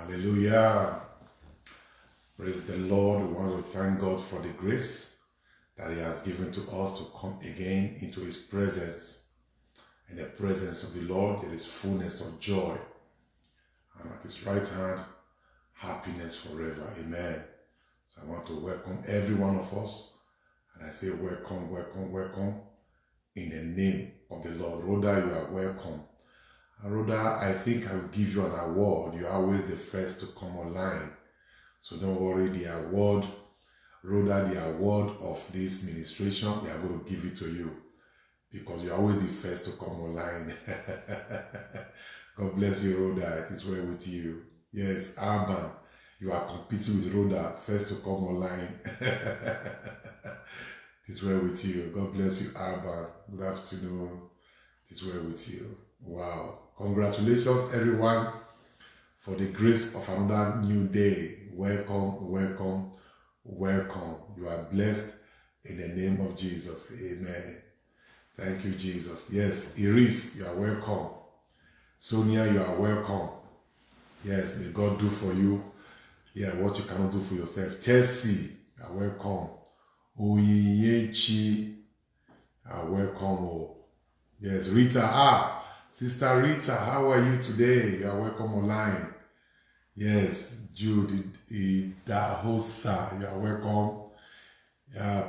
Hallelujah. Praise the Lord. We want to thank God for the grace that He has given to us to come again into His presence. In the presence of the Lord, there is fullness of joy. And at His right hand, happiness forever. Amen. So I want to welcome every one of us. And I say welcome, welcome, welcome. In the name of the Lord. Rhoda, you are welcome. And Rhoda, I think I will give you an award. You are always the first to come online. So don't worry, the award, Rhoda, the award of this ministration, we are going to give it to you. Because you are always the first to come online. God bless you, Rhoda. It is well with you. Yes, Alban, you are competing with Rhoda, first to come online. It is well with you. God bless you, Alban. Good afternoon. It is well with you. Wow. Congratulations, everyone, for the grace of another new day. Welcome, welcome, welcome. You are blessed in the name of Jesus. Amen. Thank you, Jesus. Yes, Iris, you are welcome. Sonia, you are welcome. Yes, may God do for you. Yeah, what you cannot do for yourself. Tessie, you are welcome. Oyechi, you are welcome. Oh. Yes, Rita, Sister Rita, how are you today? You are welcome online. Yes, Jude Idahosa, you are welcome.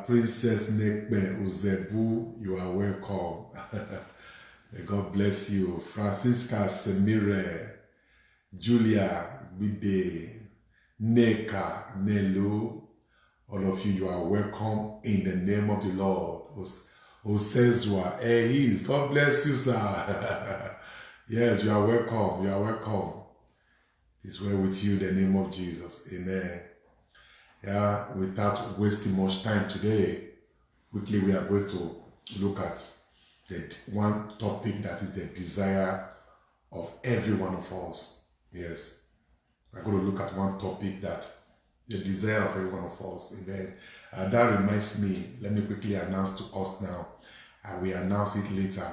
Princess Nekbe Uzebu, you are welcome. May God bless you. Francisca Semire, Julia Bide, Neka, Nelu, all of you, you are welcome in the name of the Lord. Osezwa, Ehis, God bless you, sir. Yes, you are welcome. You are welcome. It's well with you in the name of Jesus. Amen. Yeah, without wasting much time today, quickly we are going to look at the one topic that is the desire of every one of us. Yes, we're going to look at one topic that the desire of every one of us. Amen. That reminds me, let me quickly announce to us now. I will announce it later.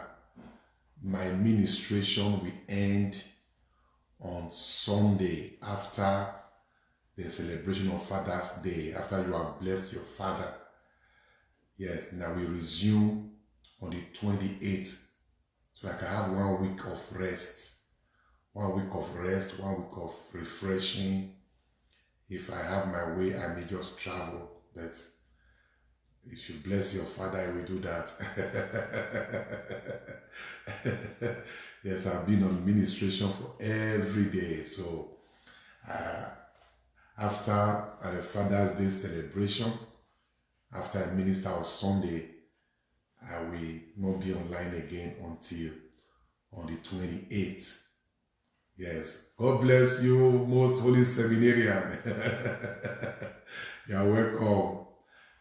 My ministration will end on Sunday after the celebration of Father's Day, after you have blessed your father. Yes, now we resume on the 28th, so I can have 1 week of rest. 1 week of rest, 1 week of refreshing. If I have my way, I may just travel, but if you bless your father, I will do that. Yes, I've been on ministration for every day, so after the Father's Day celebration, after I minister on Sunday, I will not be online again until on the 28th. Yes, God bless you, most holy seminarian. You are welcome.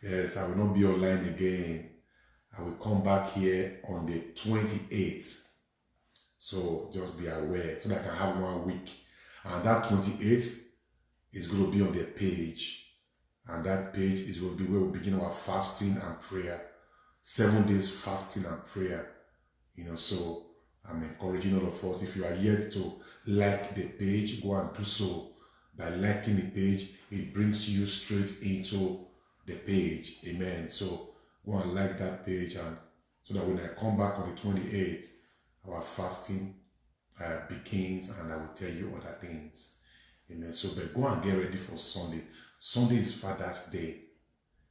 Yes, I will not be online again. I will come back here on the 28th. So just be aware so that I can have 1 week. And that 28th is going to be on the page. And that page is going to be where we begin our fasting and prayer. 7 days fasting and prayer. You know, so I'm encouraging all of us, if you are yet to like the page, go and do so. By liking the page, it brings you straight into the page. Amen. So go and like that page, and so that when I come back on the 28th, our fasting begins, and I will tell you other things. Amen. So but go and get ready for Sunday. Sunday is Father's Day.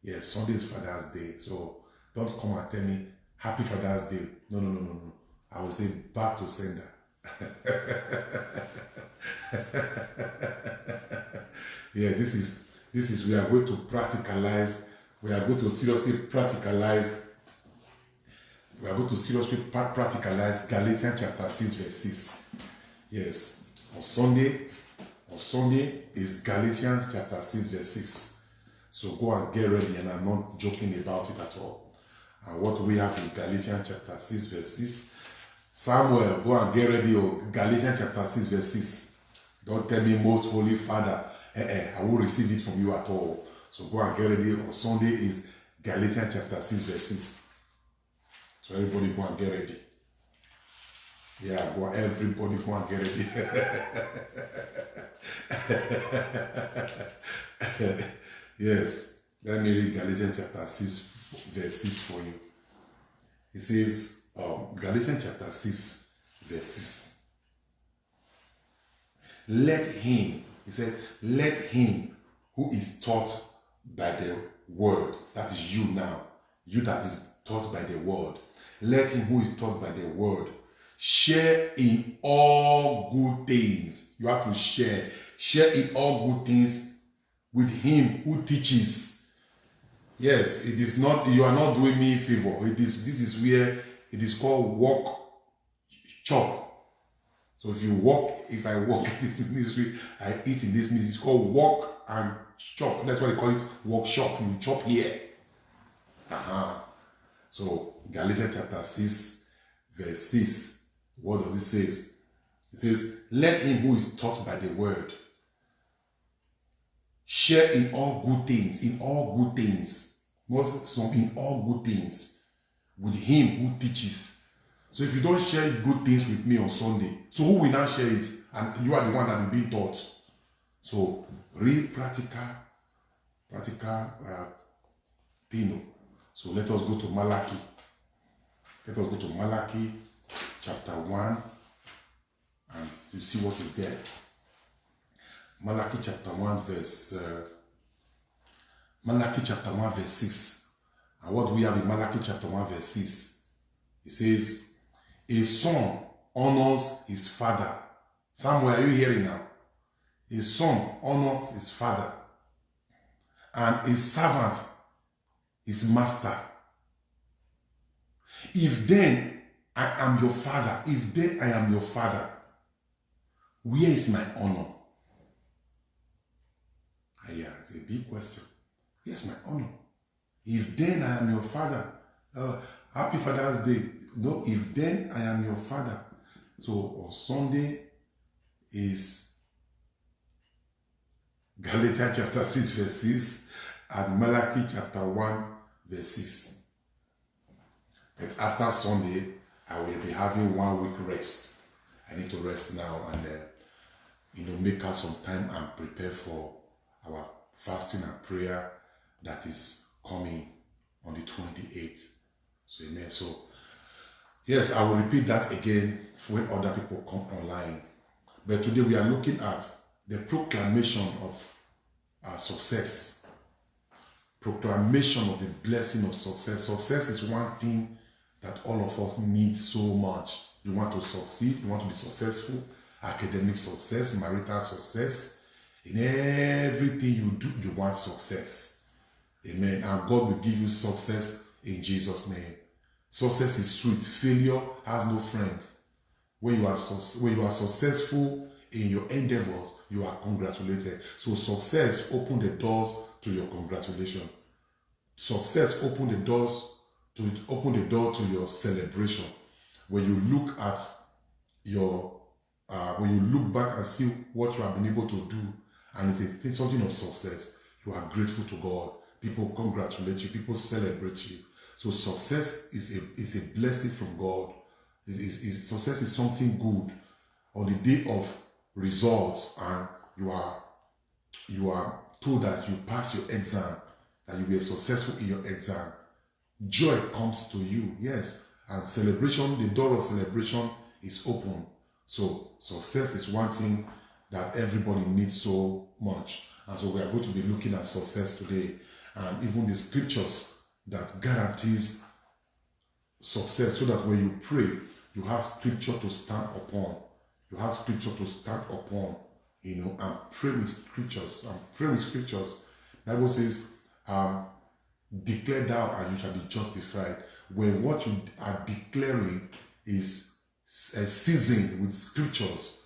Yes, Sunday is Father's Day. So don't come and tell me Happy Father's Day. No. I will say back to sender. Yeah, this is we are going to practicalize. We are going to seriously practicalize. We are going to seriously practicalize Galatians chapter 6 verse 6. Yes, on Sunday is Galatians chapter 6 verse 6. So go and get ready, and I'm not joking about it at all. And what we have in Galatians chapter 6 verse 6. Samuel, go and get ready. Galatians chapter 6 verse 6. Don't tell me most holy Father. I won't receive it from you at all. So go and get ready. On Sunday is Galatians chapter 6 verse 6. So everybody go and get ready. Yeah, go everybody go and get ready. Yes, let me read Galatians chapter 6, verse 6 for you. It says, Galatians chapter 6, verse 6. Let him, he said, let him who is taught by the word, that is you now, you that is taught by the word, let him who is taught by the word share in all good things. You have to share in all good things with him who teaches. Yes, it is not, you are not doing me a favor. This is where it is called walk, chop. So if I walk in this ministry, I eat in this ministry. It's called walk and chop. That's why they call it workshop. You chop here. So Galatians chapter 6, verse 6. What does it say? It says, let him who is taught by the word share in all good things, in all good things. Not some, in all good things with him who teaches. So if you don't share good things with me on Sunday, so who will now share it? And you are the one that is being taught. So real practical thing. So let us go to Malachi. Let us go to Malachi chapter 1 and you see what is there. Malachi chapter 1 verse 6. And what do we have in Malachi chapter 1 verse 6? It says, a son honors his father. Somewhere, are you hearing now? A son honors his father, and a servant his master. If then I am your father, where is my honor? Yeah, it's a big question. Where's my honor? If then I am your father, happy Father's Day. No, if then I am your father. So on Sunday is Galatians chapter 6 verse 6 and Malachi chapter 1 verse 6. But after Sunday, I will be having 1 week rest. I need to rest now and make out some time and prepare for our fasting and prayer that is coming on the 28th. So amen. So yes, I will repeat that again when other people come online. But today we are looking at the proclamation of success. Proclamation of the blessing of success. Success is one thing that all of us need so much. You want to succeed, you want to be successful, academic success, marital success. In everything you do, you want success. Amen. And God will give you success in Jesus' name. Success is sweet. Failure has no friends. When you are successful in your endeavors, you are congratulated. So success opens the doors to your congratulation. Success opens the doors to your celebration. When you look at when you look back and see what you have been able to do, and it's something of success, you are grateful to God. People congratulate you. People celebrate you. So success is a blessing from God. Success is something good. On the day of results, and you are told that you passed your exam, that you were successful in your exam, joy comes to you. Yes, and celebration, the door of celebration is open. So success is one thing that everybody needs so much. And so we are going to be looking at success today, and even the scriptures that guarantees success, so that when you pray, you have scripture to stand upon. You have scripture to stand upon, and pray with scriptures. The Bible says, declare thou and you shall be justified. When what you are declaring is seasoned with scriptures,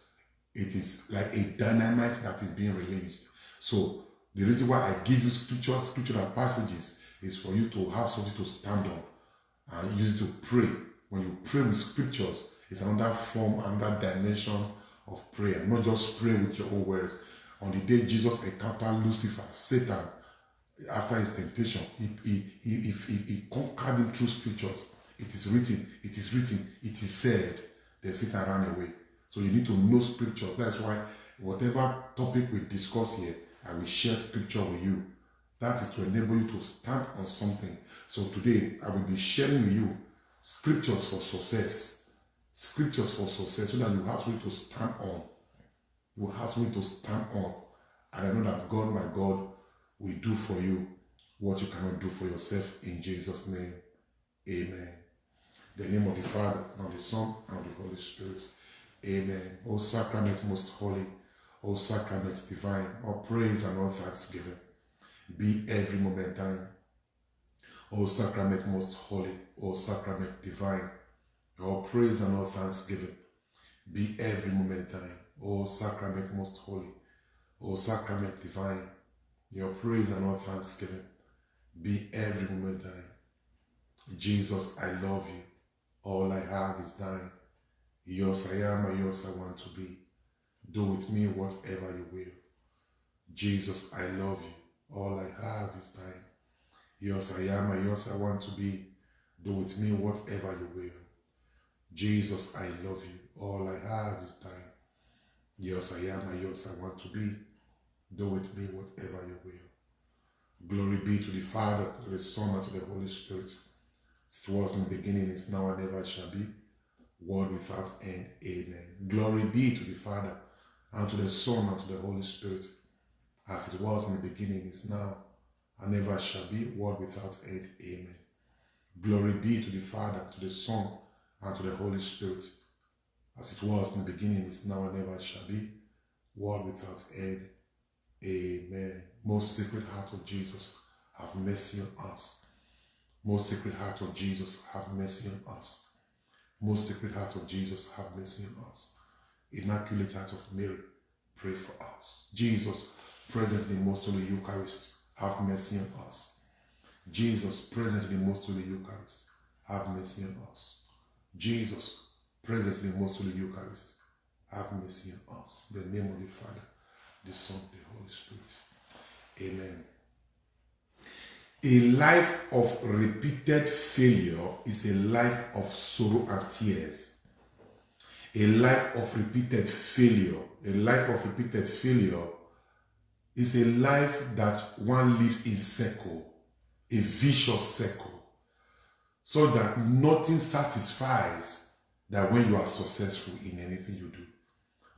it is like a dynamite that is being released. So the reason why I give you scriptural passages is for you to have something to stand on and use it to pray. When you pray with scriptures, it's another form, another dimension of prayer. Not just pray with your own words. On the day Jesus encountered Lucifer, Satan, after his temptation, he conquered him through scriptures. It is written, it is said. Then Satan ran away. So you need to know scriptures. That's why Whatever topic we discuss here, I will share scripture with you. That is to enable you to stand on something. So today, I will be sharing with you scriptures for success. Scriptures for success, so that you have something to stand on. You have something to stand on. And I know that God, my God, will do for you what you cannot do for yourself, in Jesus' name. Amen. In the name of the Father, and of the Son, and of the Holy Spirit. Amen. O sacrament most holy, O sacrament divine, all praise and all thanksgiving be every moment thine. O sacrament most holy, O sacrament divine, all praise and all thanksgiving be every moment thine. O sacrament most holy, O sacrament divine, your praise and all thanksgiving be every moment thine. Jesus, I love you. All I have is thine. Yours I am and yours I want to be. Do with me whatever you will. Jesus, I love you. All I have is thine. Yours I am and yours I want to be. Do with me whatever you will. Jesus, I love you. All I have is thine. Yours I am and yours I want to be. Do with me whatever you will. Glory be to the Father, to the Son, and to the Holy Spirit. It was in the beginning, is now, and ever shall be. World without end. Amen. Glory be to the Father, and to the Son, and to the Holy Spirit. As it was in the beginning, is now, and ever shall be. World without end. Amen. Glory be to the Father, to the Son, and to the Holy Spirit. As it was in the beginning, is now, and ever shall be. World without end. Amen. Most Sacred Heart of Jesus, have mercy on us. Most Sacred Heart of Jesus, have mercy on us. Most Sacred Heart of Jesus, have mercy on us. Immaculate Heart of Mary, pray for us. Jesus, present in the Most Holy Eucharist, have mercy on us. Jesus, present in the Most Holy Eucharist, have mercy on us. Jesus, present in the Most Holy Eucharist, have mercy on us. In the name of the Father, the Son, the Holy Spirit. Amen. A life of repeated failure is a life of sorrow and tears. A life of repeated failure, is a life that one lives in circle, a vicious circle, so that nothing satisfies that when you are successful in anything you do.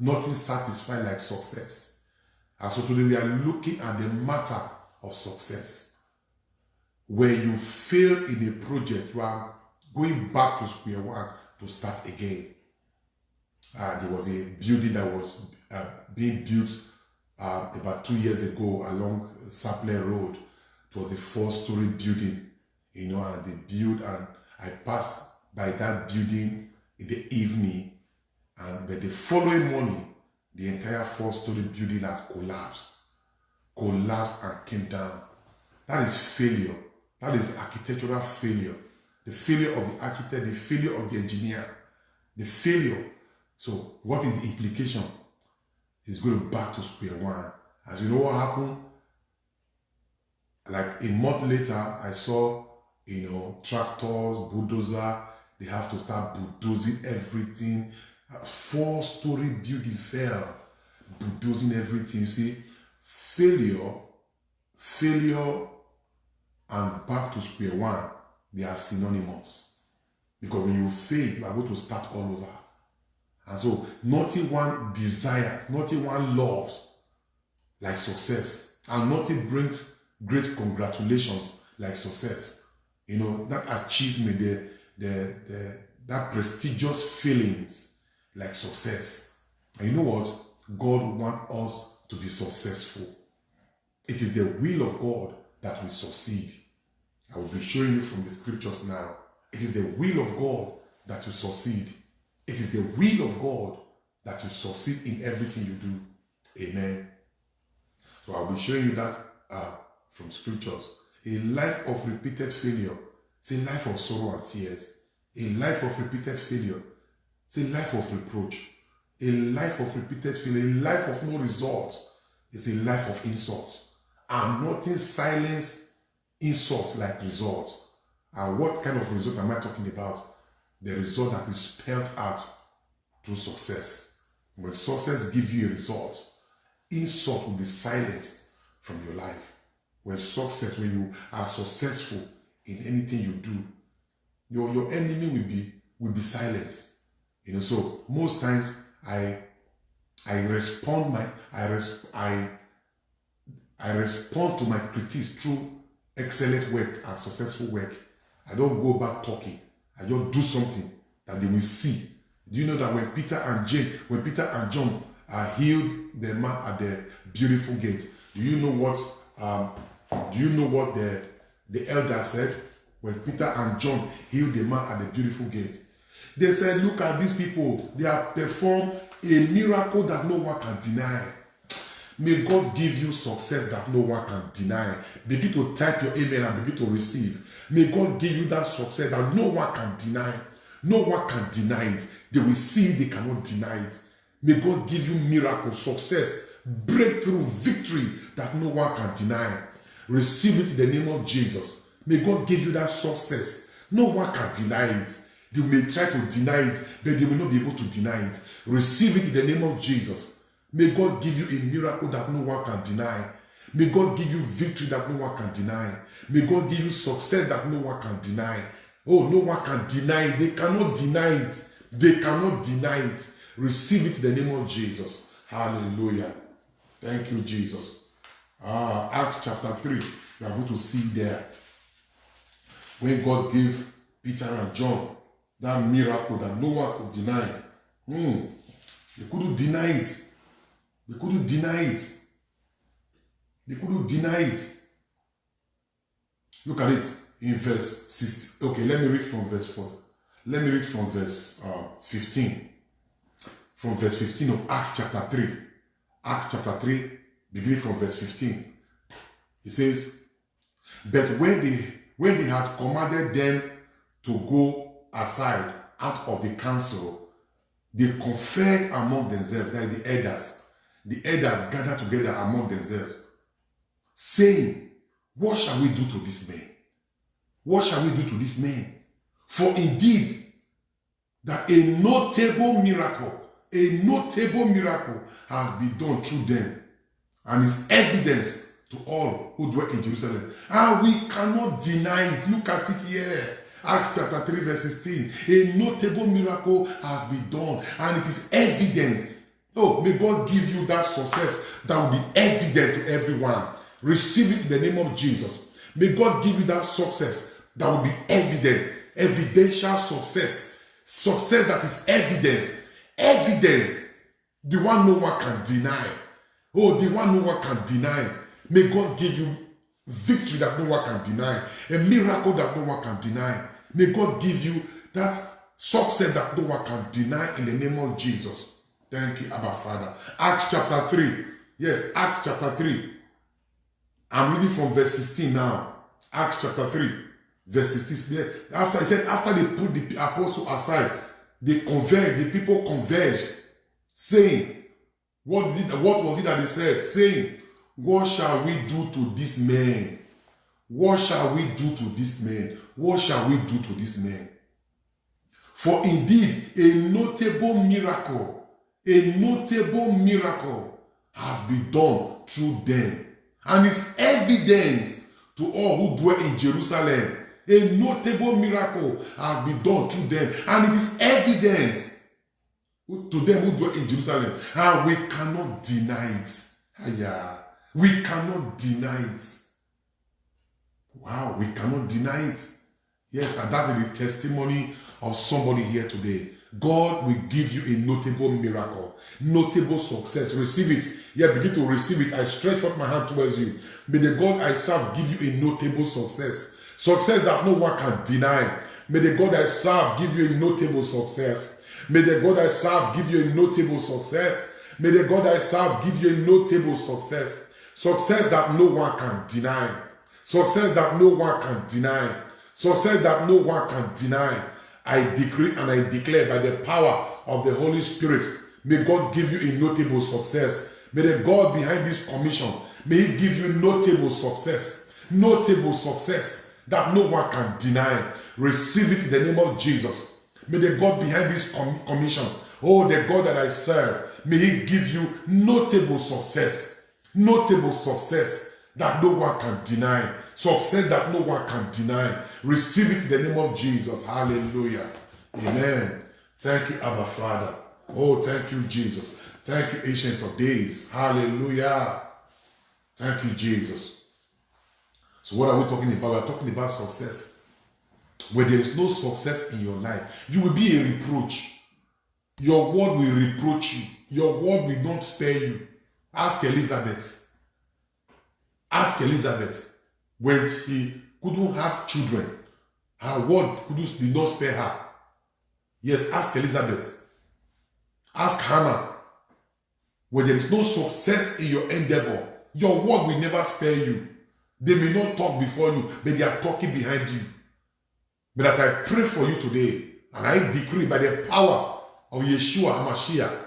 Nothing satisfies like success. And so today we are looking at the matter of success. Where you fail in a project, you are going back to square one to start again. There was a building that was being built about 2 years ago along Sapler Road. It was a 4-story building, and they built, and I passed by that building in the evening, and by the following morning, the entire 4-story building has collapsed and came down. That is failure. That is architectural failure. The failure of the architect, the failure of the engineer, the failure. So what is the implication? It's going back to square one. As you know what happened? Like a month later, I saw, tractors, bulldozer, they have to start bulldozing everything. A 4-story building fell, bulldozing everything. You see, failure, and back to square one, they are synonymous. Because when you fail, you are going to start all over. And so, nothing one desires, nothing one loves like success. And nothing brings great congratulations like success. That achievement, that prestigious feelings like success. And you know what? God wants us to be successful. It is the will of God that we succeed. I will be showing you from the scriptures now. It is the will of God that you succeed. It is the will of God that you succeed in everything you do. Amen. So I'll be showing you that from scriptures. A life of repeated failure. It's a life of sorrow and tears. A life of repeated failure. It's a life of reproach. A life of repeated failure. A life of no results. It's a life of insults. And nothing silence insults like results. And what kind of result am I talking about? The result that is spelled out through success. When success gives you a result, insult will be silenced from your life. When you are successful in anything you do, your enemy will be silenced. So most times I respond to my critics through excellent work and successful work. I don't go back talking. I just do something that they will see. Do you know that when Peter and John healed the man at the beautiful gate, do you know what the elder said? When Peter and John healed the man at the beautiful gate, they said, look at these people. They have performed a miracle that no one can deny. May God give you success that no one can deny. Begin to type your amen and begin to receive. May God give you that success that no one can deny. No one can deny it. They will see it, they cannot deny it. May God give you miracle, success, breakthrough, victory that no one can deny. Receive it in the name of Jesus. May God give you that success. No one can deny it. They may try to deny it, but they will not be able to deny it. Receive it in the name of Jesus. May God give you a miracle that no one can deny. May God give you victory that no one can deny. May God give you success that no one can deny. Oh, no one can deny it. They cannot deny it. They cannot deny it. Receive it in the name of Jesus. Hallelujah. Thank you, Jesus. Acts chapter 3. We are going to see there. When God gave Peter and John that miracle that no one could deny. They couldn't deny it. They couldn't deny it. They couldn't deny it. Look at it in verse 16. Okay, let me read from verse 4. Let me read from verse 15. From verse 15 of Acts chapter 3. Acts chapter 3, beginning from verse 15. It says, but when they had commanded them to go aside out of the council, they conferred among themselves, like the elders. The elders gathered together among themselves, saying, what shall we do to this man? What shall we do to this man? For indeed, that a notable miracle has been done through them, and is evidence to all who dwell in Jerusalem. And we cannot deny it. Look at it here. Acts chapter 3 verse 16. A notable miracle has been done, and it is evident. Oh, may God give you that success that will be evident to everyone. Receive it in the name of Jesus. May God give you that success that will be evident. Evidential success. Success that is evidence. Evidence. The one no one can deny. Oh, the one no one can deny. May God give you victory that no one can deny. A miracle that no one can deny. May God give you that success that no one can deny in the name of Jesus. Thank you, Abba Father. Acts chapter 3. Yes, Acts chapter 3. I'm reading from verse 16 now. Acts chapter 3, verse 16. After they put the apostle aside, they converged, the people converged, saying, what was it that they said? Saying, what shall we do to this man? What shall we do to this man? What shall we do to this man? For indeed, a notable miracle has been done through them, and is evidence to all who dwell in Jerusalem. A notable miracle has been done through them, and it is evidence to them who dwell in Jerusalem, and we cannot deny it. We cannot deny it. Wow, we cannot deny it. Yes, and that is the testimony of somebody here today. God will give you a notable miracle, notable success. Receive it. Yeah, begin to receive it. I stretch forth my hand towards you. May the God I serve give you a notable success. Success that no one can deny. May the God I serve give you a notable success. May the God I serve give you a notable success. May the God I serve give you a notable success. Success that no one can deny. Success that no one can deny. Success that no one can deny. I decree and I declare by the power of the Holy Spirit, may God give you a notable success. May the God behind this commission, may He give you notable success. Notable success that no one can deny. Receive it in the name of Jesus. May the God behind this commission, oh, the God that I serve, May He give you notable success. Notable success that no one can deny. Success that no one can deny. Receive it in the name of Jesus. Hallelujah. Amen. Thank you, Abba Father. Oh, thank you, Jesus. Thank you, Ancient of Days. Hallelujah. Thank you, Jesus. So what are we talking about? We're talking about success. Where there is no success in your life, you will be a reproach. Your word will reproach you. Your word will not spare you. Ask Elizabeth. Ask Elizabeth. When she couldn't have children, her word did not spare her. Yes, ask Elizabeth. Ask Hannah. When there is no success in your endeavor, your word will never spare you. They may not talk before you, but they are talking behind you. But as I pray for you today, and I decree by the power of Yeshua HaMashiach,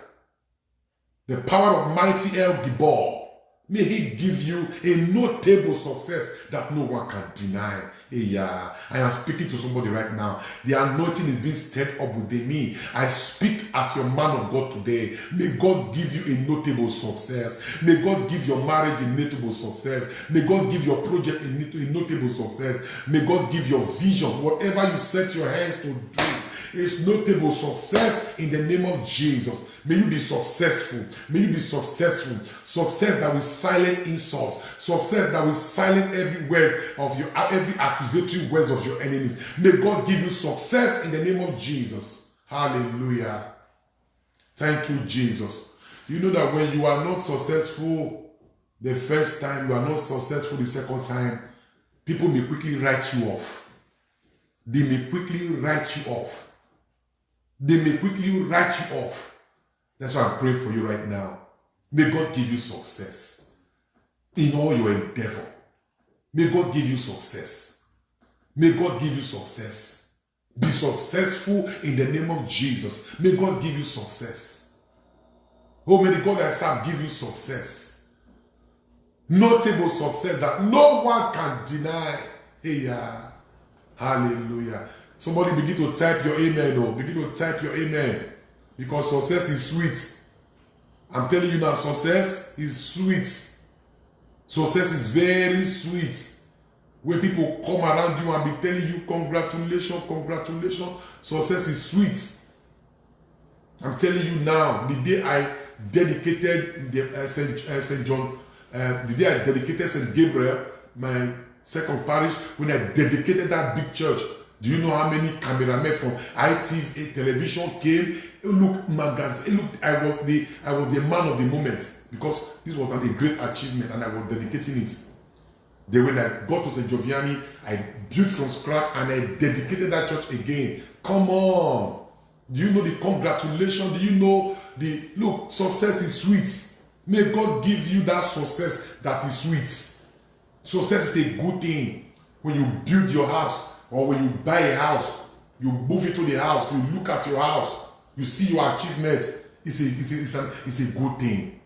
the power of mighty El Gibor, may He give you a notable success that no one can deny. Yeah, I am speaking to somebody right now. The anointing is being stirred up within me. I speak as your man of God today. May God give you a notable success. May God give your marriage a notable success. May God give your project a notable success. May God give your vision, whatever you set your hands to do, is notable success in the name of Jesus. May you be successful. May you be successful. Success that will silence insults. Success that will silence every word of your, every accusatory words of your enemies. May God give you success in the name of Jesus. Hallelujah. Thank you, Jesus. You know that when you are not successful the first time, you are not successful the second time, people may quickly write you off. They may quickly write you off. They may quickly write you off. That's why I'm praying for you right now. May God give you success in all your endeavor. May God give you success. May God give you success. Be successful in the name of Jesus. May God give you success. Oh, may the God I serve give you success. Notable success that no one can deny. Hey, yeah. Hallelujah. Somebody begin to type your amen. Oh, begin to type your amen. Because success is sweet. I'm telling you now, success is sweet. Success is very sweet. When people come around you and be telling you, congratulations, congratulations, success is sweet. I'm telling you now, the day I dedicated St. John, the day I dedicated St. Gabriel, my second parish, when I dedicated that big church, do you know how many cameramen from ITV television came? Look, magazine. Look, I was the man of the moment, because this was a great achievement and I was dedicating it. Then when I got to St. Giovanni, I built from scratch and I dedicated that church again. Come on. Do you know the congratulations? Do you know the, look, success is sweet. May God give you that success that is sweet. Success is a good thing. When you build your house, or when you buy a house, you move into the house, you look at your house, you see your achievement, it's a good thing.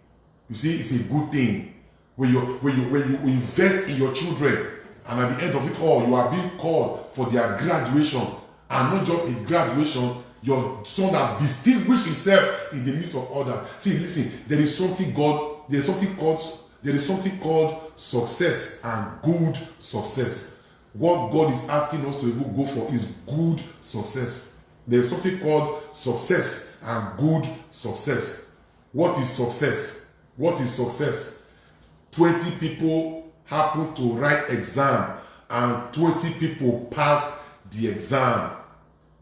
You see, it's a good thing. When you invest in your children, and at the end of it all, you are being called for their graduation, and not just a graduation, your son has distinguished himself in the midst of others. See, listen, there is something called success and good success. What God is asking us to even go for is good success. There is something called success and good success. What is success? What is success? 20 people happen to write exam and 20 people pass the exam.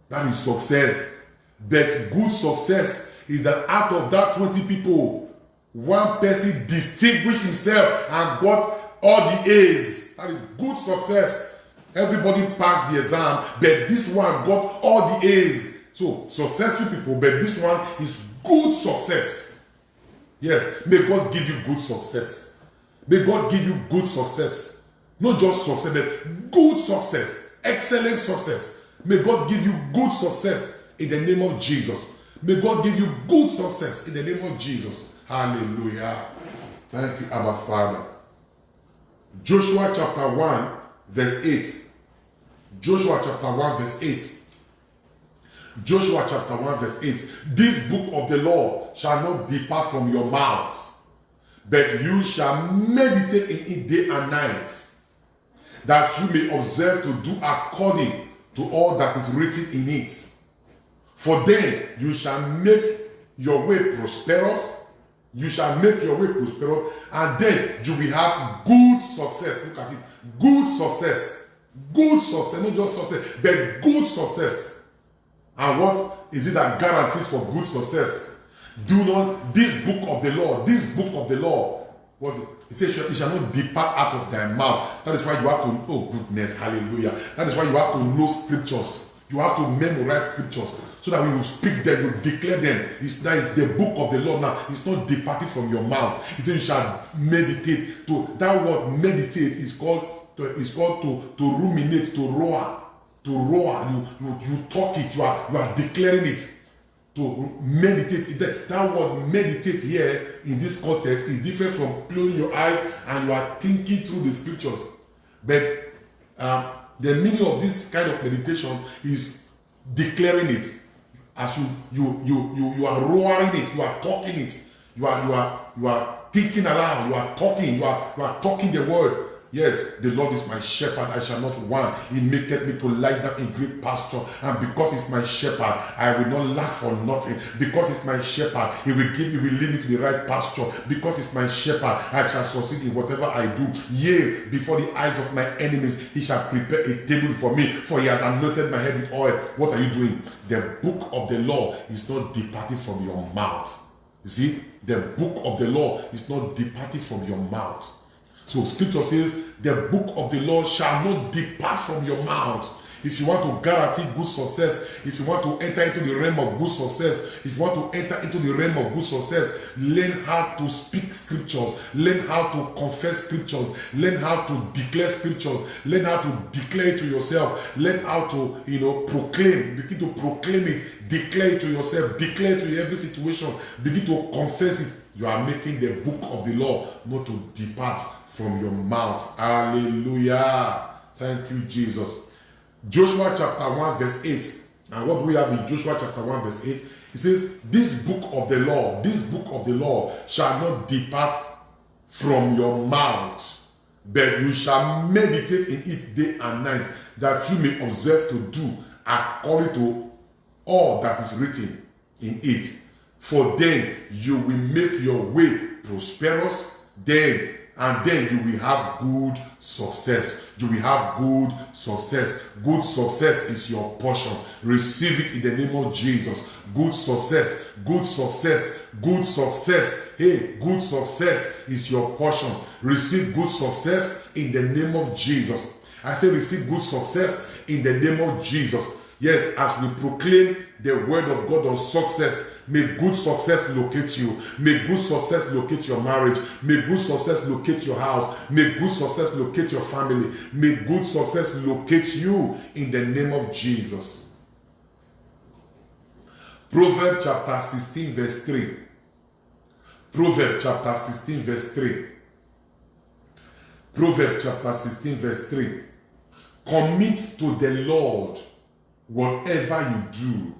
That is success. But good success is that out of that 20 people, one person distinguished himself and got all the A's. That is good success. Everybody passed the exam, but this one got all the A's. So, successful people, but this one is good success. Yes, may God give you good success. May God give you good success. Not just success, but good success. Excellent success. May God give you good success in the name of Jesus. May God give you good success in the name of Jesus. Hallelujah. Thank you, Abba Father. Joshua chapter 1, verse 8. Joshua chapter 1, verse 8. Joshua chapter 1 verse 8. This book of the law shall not depart from your mouth, but you shall meditate in it day and night, that you may observe to do according to all that is written in it. For then you shall make your way prosperous. You shall make your way prosperous, and then you will have good success. Look at it. Good success. Good success. Not just success, but good success. And what is it that guarantees for good success? Do not, this book of the law, what it says, it shall not depart out of thy mouth. That is why you have to, oh goodness, hallelujah. That is why you have to know scriptures. You have to memorize scriptures so that we will speak them, we declare them. That is the book of the law now. It's not departing from your mouth. He says you shall meditate. That word meditate is called to ruminate, to roar. To roar. You talk it, you are declaring it. To meditate. That word meditate here in this context is different from closing your eyes and you are thinking through the scriptures. But the meaning of this kind of meditation is declaring it. As you are roaring it, you are talking it, you are thinking aloud, you are talking the word. Yes, the Lord is my shepherd, I shall not want. He maketh me to lie down in great pasture. And because he's my shepherd, I will not lack for nothing. Because he's my shepherd, he will lead me to the right pasture. Because he's my shepherd, I shall succeed in whatever I do. Yea, before the eyes of my enemies, he shall prepare a table for me. For he has anointed my head with oil. What are you doing? The book of the law is not departing from your mouth. You see, the book of the law is not departing from your mouth. So scripture says, the book of the law shall not depart from your mouth. If you want to guarantee good success, if you want to enter into the realm of good success, if you want to enter into the realm of good success, learn how to speak scriptures, learn how to confess scriptures, learn how to declare scriptures, learn how to declare it to yourself, learn how to, proclaim, begin to proclaim it, declare it to yourself, declare it to every situation, begin to confess it. You are making the book of the law not to depart from your mouth. Hallelujah. Thank you, Jesus. Joshua chapter 1 verse 8. And what do we have in Joshua chapter 1 verse 8? It says, this book of the law shall not depart from your mouth, but you shall meditate in it day and night, that you may observe to do according to all that is written in it. For then you will make your way prosperous, and then you will have good success. You will have good success. Good success is your portion. Receive it in the name of Jesus. Good success, good success, good success. Hey, good success is your portion. Receive good success in the name of Jesus. I say receive good success in the name of Jesus. Yes, as we proclaim the word of God on success, may good success locate you. May good success locate your marriage. May good success locate your house. May good success locate your family. May good success locate you in the name of Jesus. Proverbs chapter 16 verse 3. Proverbs chapter 16 verse 3. Proverbs chapter 16 verse 3. Commit to the Lord whatever you do,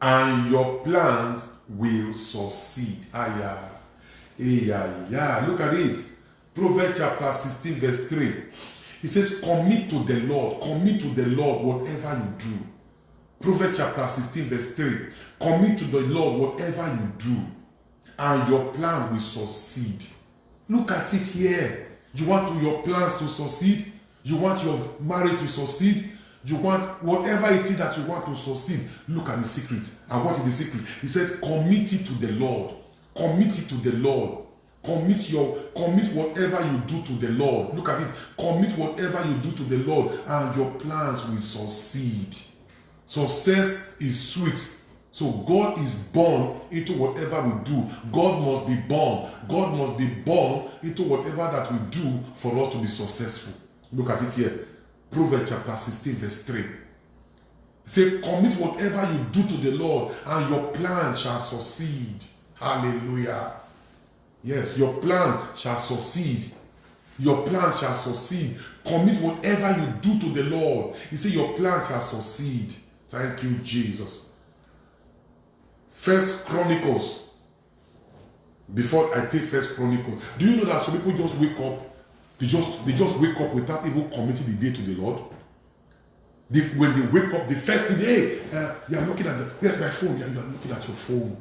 and your plans will succeed. Look at it. Proverbs chapter 16 verse 3. It says, commit to the Lord whatever you do. Proverbs chapter 16 verse 3. Commit to the Lord whatever you do, and your plan will succeed. Look at it here. You want your plans to succeed? You want your marriage to succeed? You want whatever it is that you want to succeed. Look at the secret. And what is the secret? He said, commit it to the Lord. Commit it to the Lord. Commit whatever you do to the Lord. Look at it. Commit whatever you do to the Lord, and your plans will succeed. Success is sweet. So God is born into whatever we do. God must be born. God must be born into whatever that we do for us to be successful. Look at it here. Proverbs chapter 16 verse 3. Say, commit whatever you do to the Lord, and your plan shall succeed. Hallelujah. Yes, your plan shall succeed. Your plan shall succeed. Commit whatever you do to the Lord. He said your plan shall succeed. Thank you, Jesus. First Chronicles. Before I take First Chronicles, do you know that some people just wake up? They just wake up without even committing the day to the Lord. When they wake up, the first thing, hey, you are looking at where's my phone? You are looking at your phone.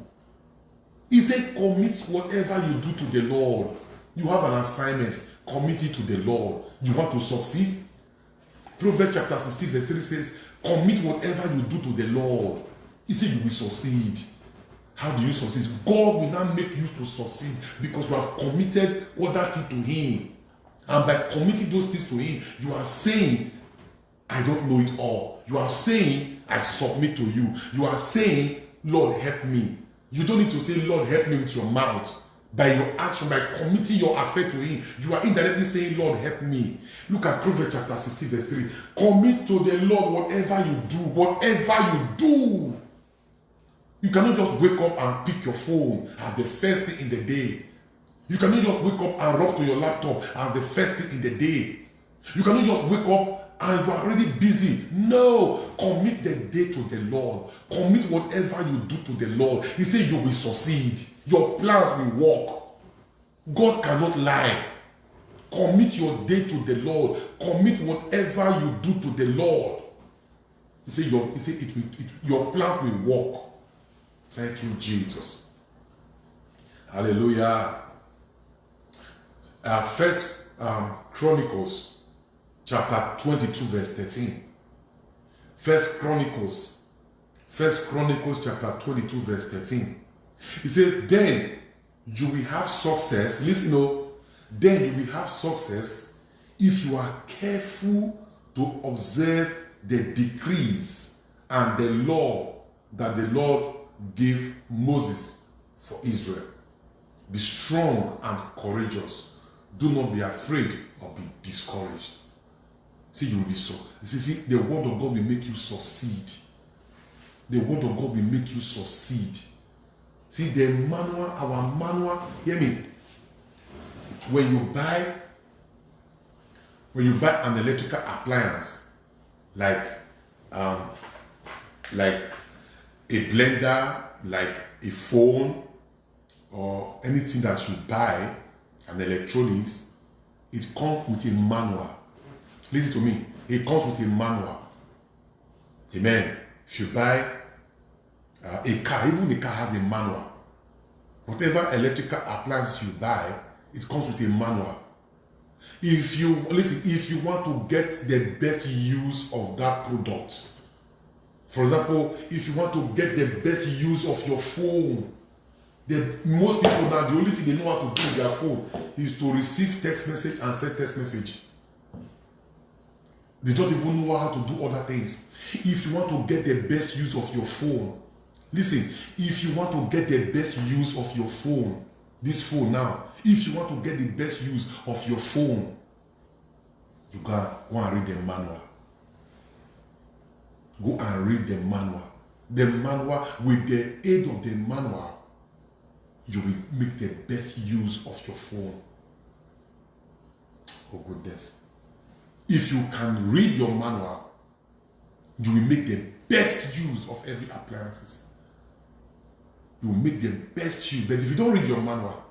He said, commit whatever you do to the Lord. You have an assignment. Commit it to the Lord. You want to succeed? Proverbs chapter 16 verse 3 says, commit whatever you do to the Lord. He said you will succeed. How do you succeed? God will not make you to succeed because you have committed other things to Him. And by committing those things to Him, you are saying, I don't know it all. You are saying, I submit to you. You are saying, Lord, help me. You don't need to say, Lord, help me with your mouth. By your action, by committing your affair to Him, you are indirectly saying, Lord, help me. Look at Proverbs chapter 16 verse 3. Commit to the Lord whatever you do. Whatever you do. You cannot just wake up and pick your phone as the first thing in the day. You cannot just wake up and rub to your laptop as the first thing in the day. You cannot just wake up and you are already busy. No, commit the day to the Lord. Commit whatever you do to the Lord. He said you will succeed. Your plans will work. God cannot lie. Commit your day to the Lord. Commit whatever you do to the Lord. He said your plans will work. Thank you, Jesus. Hallelujah. First Chronicles chapter 22 verse 13. First Chronicles chapter 22 verse 13. It says, then you will have success. Listen, then you will have success if you are careful to observe the decrees and the law that the Lord gave Moses for Israel. Be strong and courageous. Do not be afraid or be discouraged. See, you will be so. See, the word of God will make you succeed. The word of God will make you succeed. See, the manual, our manual, hear me. When you buy an electrical appliance, like a blender, like a phone, or anything that you buy, an electronics, it comes with a manual. Listen to me. It comes with a manual. Amen. If you buy a car, even a car has a manual. Whatever electrical appliance you buy, it comes with a manual. If you want to get the best use of that product, for example, if you want to get the best use of your phone, most people now, the only thing they know how to do with their phone is to receive text message and send text message. They don't even know how to do other things. If you want to get the best use of your phone, listen, if you want to get the best use of your phone, this phone now, if you want to get the best use of your phone, you gotta go and read the manual. Go and read the manual. The manual, with the aid of the manual, you will make the best use of your phone. Oh goodness. If you can read your manual, you will make the best use of every appliances. You will make the best use. But if you don't read your manual,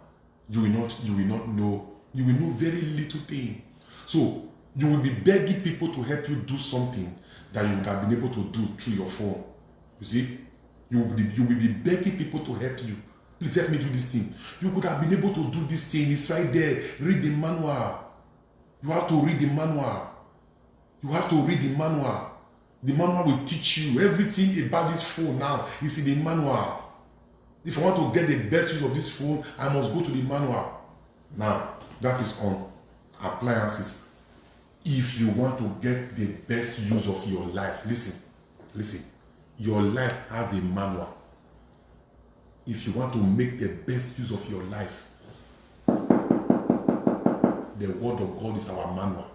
you will not know. You will know very little thing. So you will be begging people to help you do something that you would have been able to do through your phone. You see, you will be begging people to help you. Please help me do this thing. You could have been able to do this thing. It's right there. Read the manual. You have to read the manual. You have to read the manual. The manual will teach you everything about this phone now. It's in the manual. If I want to get the best use of this phone, I must go to the manual. Now, that is on appliances. If you want to get the best use of your life, listen. Your life has a manual. If you want to make the best use of your life, the word of God is our manual.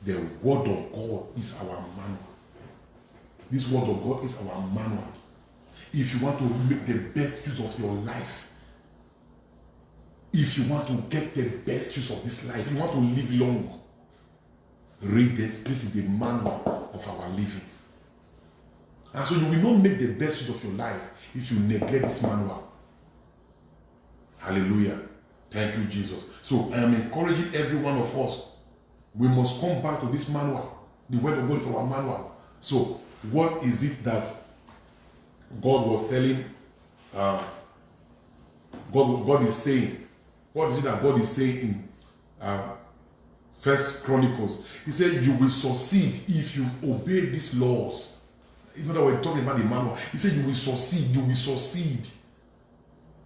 The word of God is our manual. This word of God is our manual. If you want to make the best use of your life, if you want to get the best use of this life, you want to live long, Read this. This is the manual of our living. And so you will not make the best use of your life if you neglect this manual. Hallelujah. Thank you, Jesus. So I am encouraging every one of us. We must come back to this manual. The word of God is our manual. So what is it that God was telling? God is saying. What is it that God is saying in First Chronicles? He said, you will succeed if you obey these laws. In other words, talking about the manual. He said, you will succeed. You will succeed.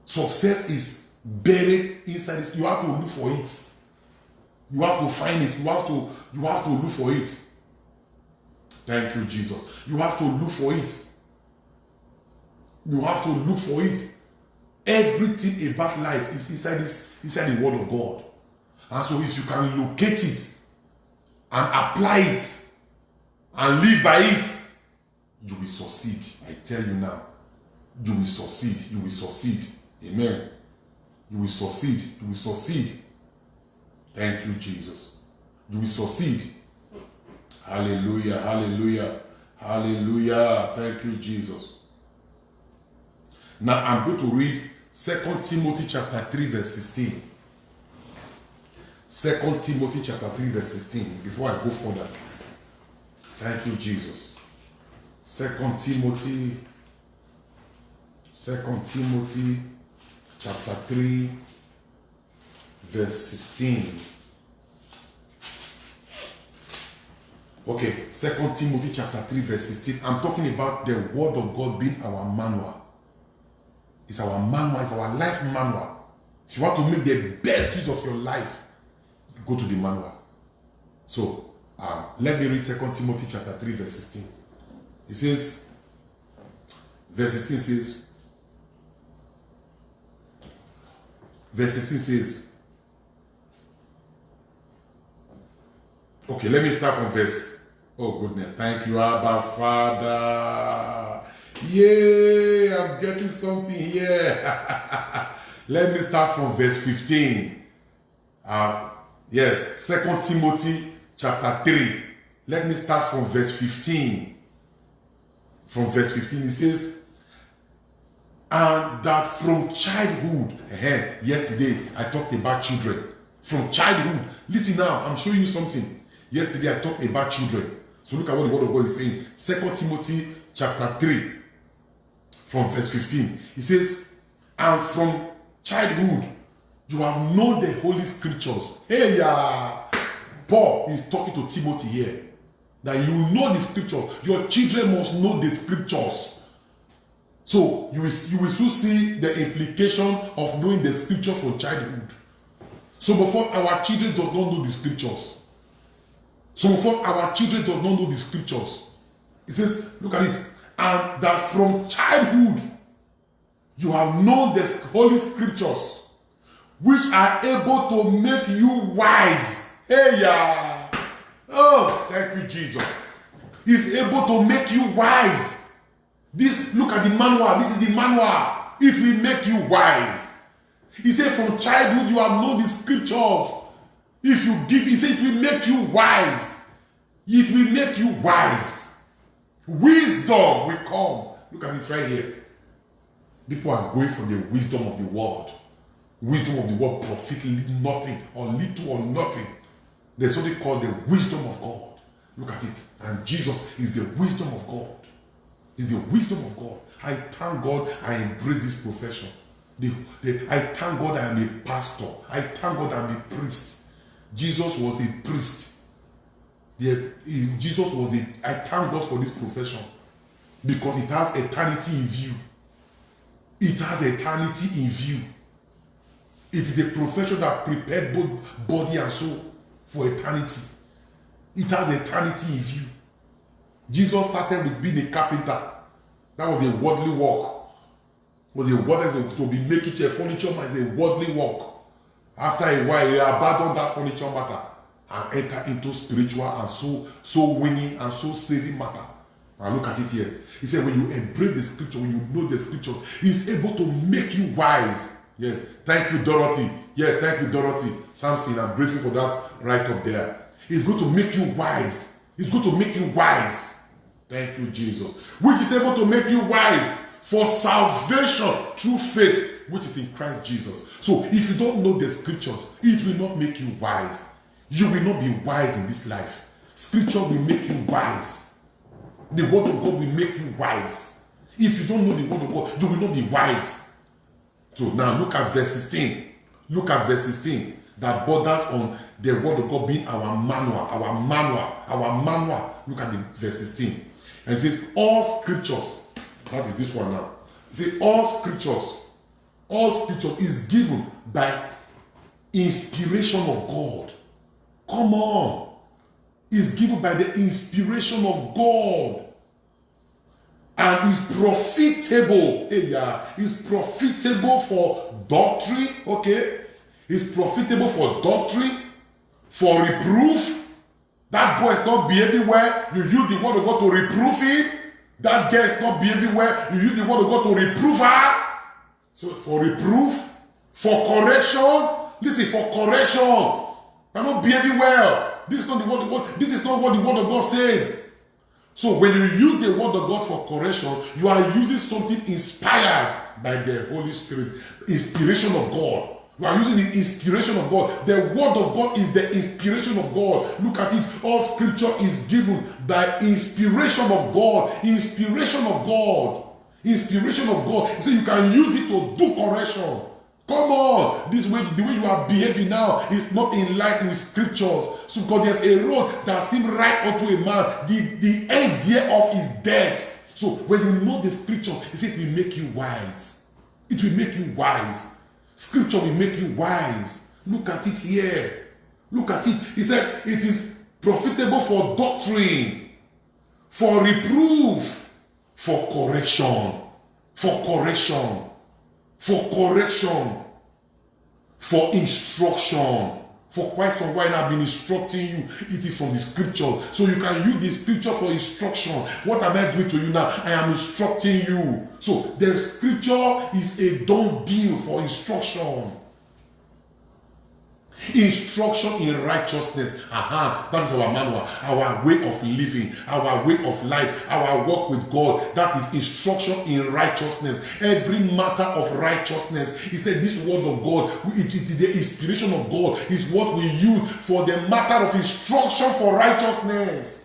Success is buried inside this. You have to look for it. You have to find it. You have to look for it. Thank you, Jesus. You have to look for it. You have to look for it. Everything about life is inside the word of God. And so if you can locate it and apply it and live by it, you will succeed. I tell you now, you will succeed. You will succeed. Amen. You will succeed. You will succeed. Thank you, Jesus. You will succeed. Hallelujah. Hallelujah. Hallelujah. Thank you, Jesus. Now I'm going to read 2 Timothy chapter 3 verse 16. 2 Timothy chapter 3 verse 16. Before I go further. Thank you, Jesus. 2 Timothy chapter 3 verse 16. Okay, 2 Timothy chapter 3 verse 16. I'm talking about the word of God being our manual. It's our manual, it's our life manual. If you want to make the best use of your life, go to the manual. So, let me read 2 Timothy chapter 3 verse 16. It says, verse 16 says, okay, let me start from verse, oh goodness, thank you, Abba Father. Yay, I'm getting something here. Let me start from verse 15. Yes, 2 Timothy chapter 3. Let me start from verse 15. From verse 15, it says, and that from childhood, yesterday I talked about children. From childhood, listen now, I'm showing you something. Yesterday I talked about children. So look at what the word of God is saying. 2 Timothy chapter 3, from verse 15. It says, and from childhood, you have known the holy scriptures. Hey, yeah. Paul is talking to Timothy here. That you know the scriptures. Your children must know the scriptures. So you will soon see the implication of knowing the scripture from childhood. Some of us, our children does not know the scriptures. Some of us, our children does not know the scriptures. It says, look at this. And that from childhood, you have known the holy scriptures, which are able to make you wise. Hey, yeah. Oh, thank you, Jesus. He's able to make you wise. This, look at the manual. This is the manual. It will make you wise. He said, from childhood you have known the scriptures. If you give, he said, it will make you wise. It will make you wise. Wisdom will come. Look at this right here. People are going for the wisdom of the world. Wisdom of the world profit nothing or little or nothing. There's something called the wisdom of God. Look at it. And Jesus is the wisdom of God. Is the wisdom of God. I thank God I embrace this profession. I thank God I am a pastor. I thank God I am a priest. Jesus was a priest. Jesus was a... I thank God for this profession because it has eternity in view. It has eternity in view. It is a profession that prepared both body and soul for eternity. It has eternity in view. Jesus started with being a carpenter. That was a worldly work. Was a work to be making a furniture man is a worldly work. After a while, he abandoned that furniture matter and entered into spiritual and soul winning and soul saving matter. And look at it here. He said, when you embrace the scripture, when you know the scriptures, he's able to make you wise. Yes. Thank you, Dorothy. Yeah, thank you, Dorothy. Samson, I'm grateful for that right up there. It's going to make you wise. It's going to make you wise. Thank you, Jesus. Which is able to make you wise for salvation through faith, which is in Christ Jesus. So if you don't know the scriptures, it will not make you wise. You will not be wise in this life. Scripture will make you wise. The word of God will make you wise. If you don't know the word of God, you will not be wise. So now look at verse 16. Look at verse 16. That borders on the word of God being our manual. Look at the verse 16. And it says, all scriptures, that is this one now. It says, all scriptures is given by inspiration of God. Come on. Is given by the inspiration of God. And is profitable. Is profitable for doctrine. Okay. Is profitable for doctrine. For reproof. That boy is not behaving well. You use the word of God to reproof him. That girl is not behaving well. You use the word of God to reprove her. So for reproof. For correction. Listen, for correction. You're not behaving well. This is not the word of God. This is not what the word of God says. So when you use the word of God for correction, you are using something inspired by the Holy Spirit. Inspiration of God. You are using the inspiration of God. The word of God is the inspiration of God. Look at it. All scripture is given by inspiration of God. Inspiration of God. Inspiration of God. So you can use it to do correction. Come on, the way you are behaving now is not in line with scriptures. So because there's a road that seems right unto a man, the end thereof is death. So when you know the scriptures, it will make you wise. It will make you wise. Scripture will make you wise. Look at it here. Look at it. He said it is profitable for doctrine, for reproof, for correction, for correction. For correction, for instruction. For quite some while I've been instructing you. It is from the scripture. So you can use the scripture for instruction. What am I doing to you now? I am instructing you. So the scripture is a done deal for instruction. Instruction in righteousness. That is our manual, our way of living, our way of life, our walk with God. That is instruction in righteousness. Every matter of righteousness. He said this word of God, the inspiration of God is what we use for the matter of instruction for righteousness.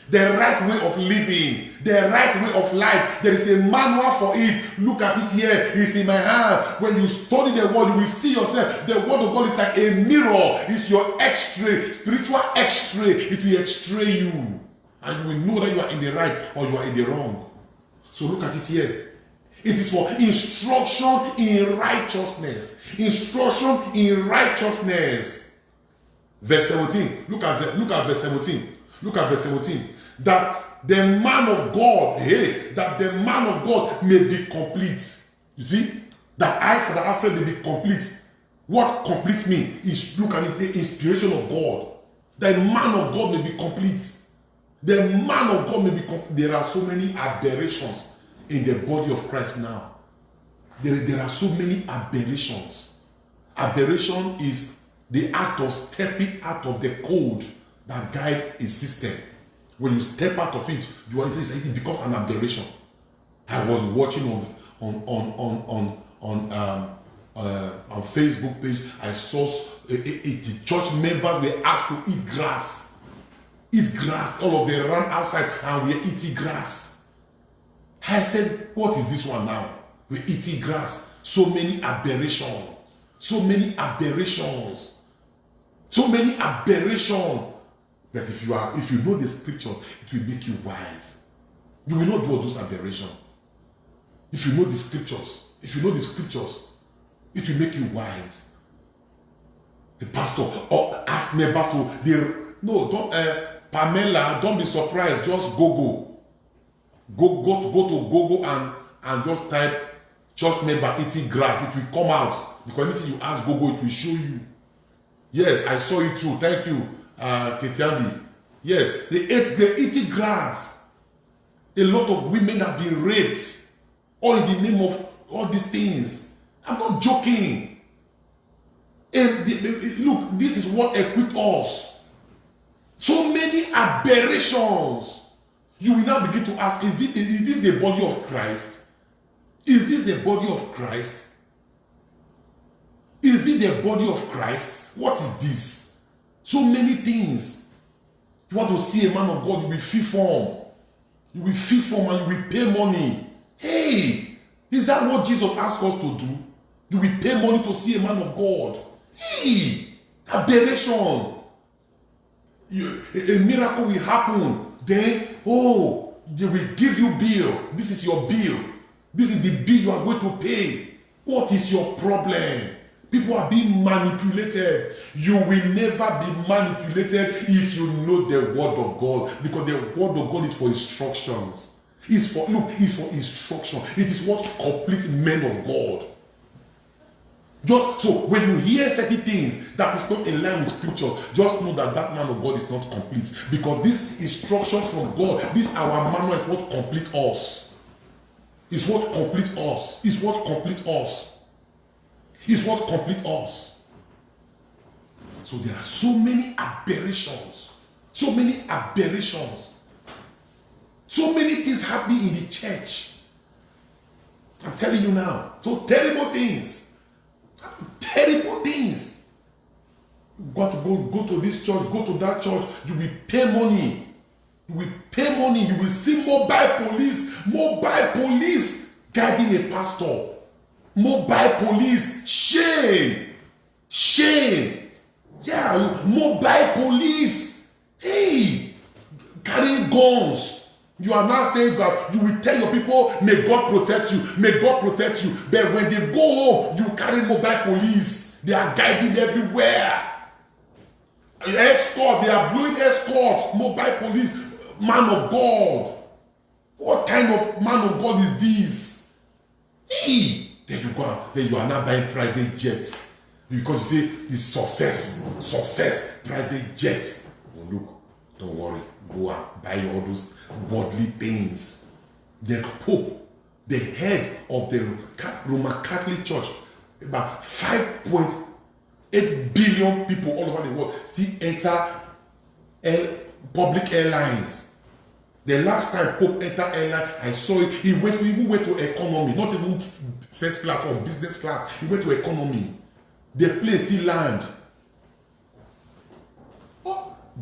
The right way of living, the right way of life. There is a manual for it. Look at it here. It's in my hand. When you study the word, you will see yourself. The word of God is like a mirror. It's your x-ray, spiritual x-ray. It will x-ray you. And you will know that you are in the right or you are in the wrong. So look at it here. It is for instruction in righteousness. Instruction in righteousness. Verse 17. Look at verse 17. Look at verse 17. That the man of God, that the man of God may be complete. You see? That I for the Alpha may be complete. What complete me is, look at it, the inspiration of God. The man of God may be complete. The man of God may be complete. There are so many aberrations in the body of Christ now. There are so many aberrations. Aberration is the act of stepping out of the code that guide a system. When you step out of it, it becomes an aberration. I was watching on Facebook page. I saw the church members were asked to eat grass. Eat grass. All of them ran outside and we're eating grass. I said, what is this one now? We're eating grass. So many aberrations. So many aberrations. So many aberrations. That if you know the scriptures, it will make you wise. You will not do all those aberrations. If you know the scriptures, it will make you wise. The pastor asked me about Pamela, don't be surprised. Just go to Google and just type church member eating grass. It will come out because anything you ask Google, it will show you. Yes, I saw it too. Thank you. Ketiandi. Yes, they're eating grass. A lot of women have been raped, all in the name of all these things. I'm not joking. And look, this is what equipped us. So many aberrations. You will now begin to ask, is this the body of Christ? Is this the body of Christ? Is this the body of Christ? What is this? So many things. You want to see a man of God, you will feel form. You will feel form and you will pay money. Hey, is that what Jesus asked us to do? You will pay money to see a man of God. Hey, aberration. A miracle will happen. Then, they will give you bill. This is your bill. This is the bill you are going to pay. What is your problem? People are being manipulated. You will never be manipulated if you know the word of God, because the word of God is for instructions. It's for instruction. It is what completes men of God. Just so when you hear certain things that is not in line with scripture, just know that that man of God is not complete, because this instruction from God, this our manual, is what complete us. It's what complete us. It's what complete us. It's what complete us. So there are so many aberrations. So many aberrations. So many things happening in the church. I'm telling you now. So terrible things. Terrible things. You got to go to this church, go to that church. You will pay money. You will pay money. You will see mobile police guiding a pastor. Mobile police. Shame. Yeah, mobile police. Hey, carrying guns. You are now saying that you will tell your people, may God protect you. May God protect you. But when they go home, you carry mobile police. They are guiding everywhere. Escort, they are blowing escort. Mobile police. Man of God. What kind of man of God is this? Hey. Then you are now buying private jets. Because you say it's success, private jets. Oh, look, don't worry. Go and buy all those worldly things. The Pope, the head of the Roman Catholic Church, about 5.8 billion people all over the world still enter public airlines. The last time Pope entered airline, I saw it. He even went to economy, not even first class or business class. He went to economy. The plane still land.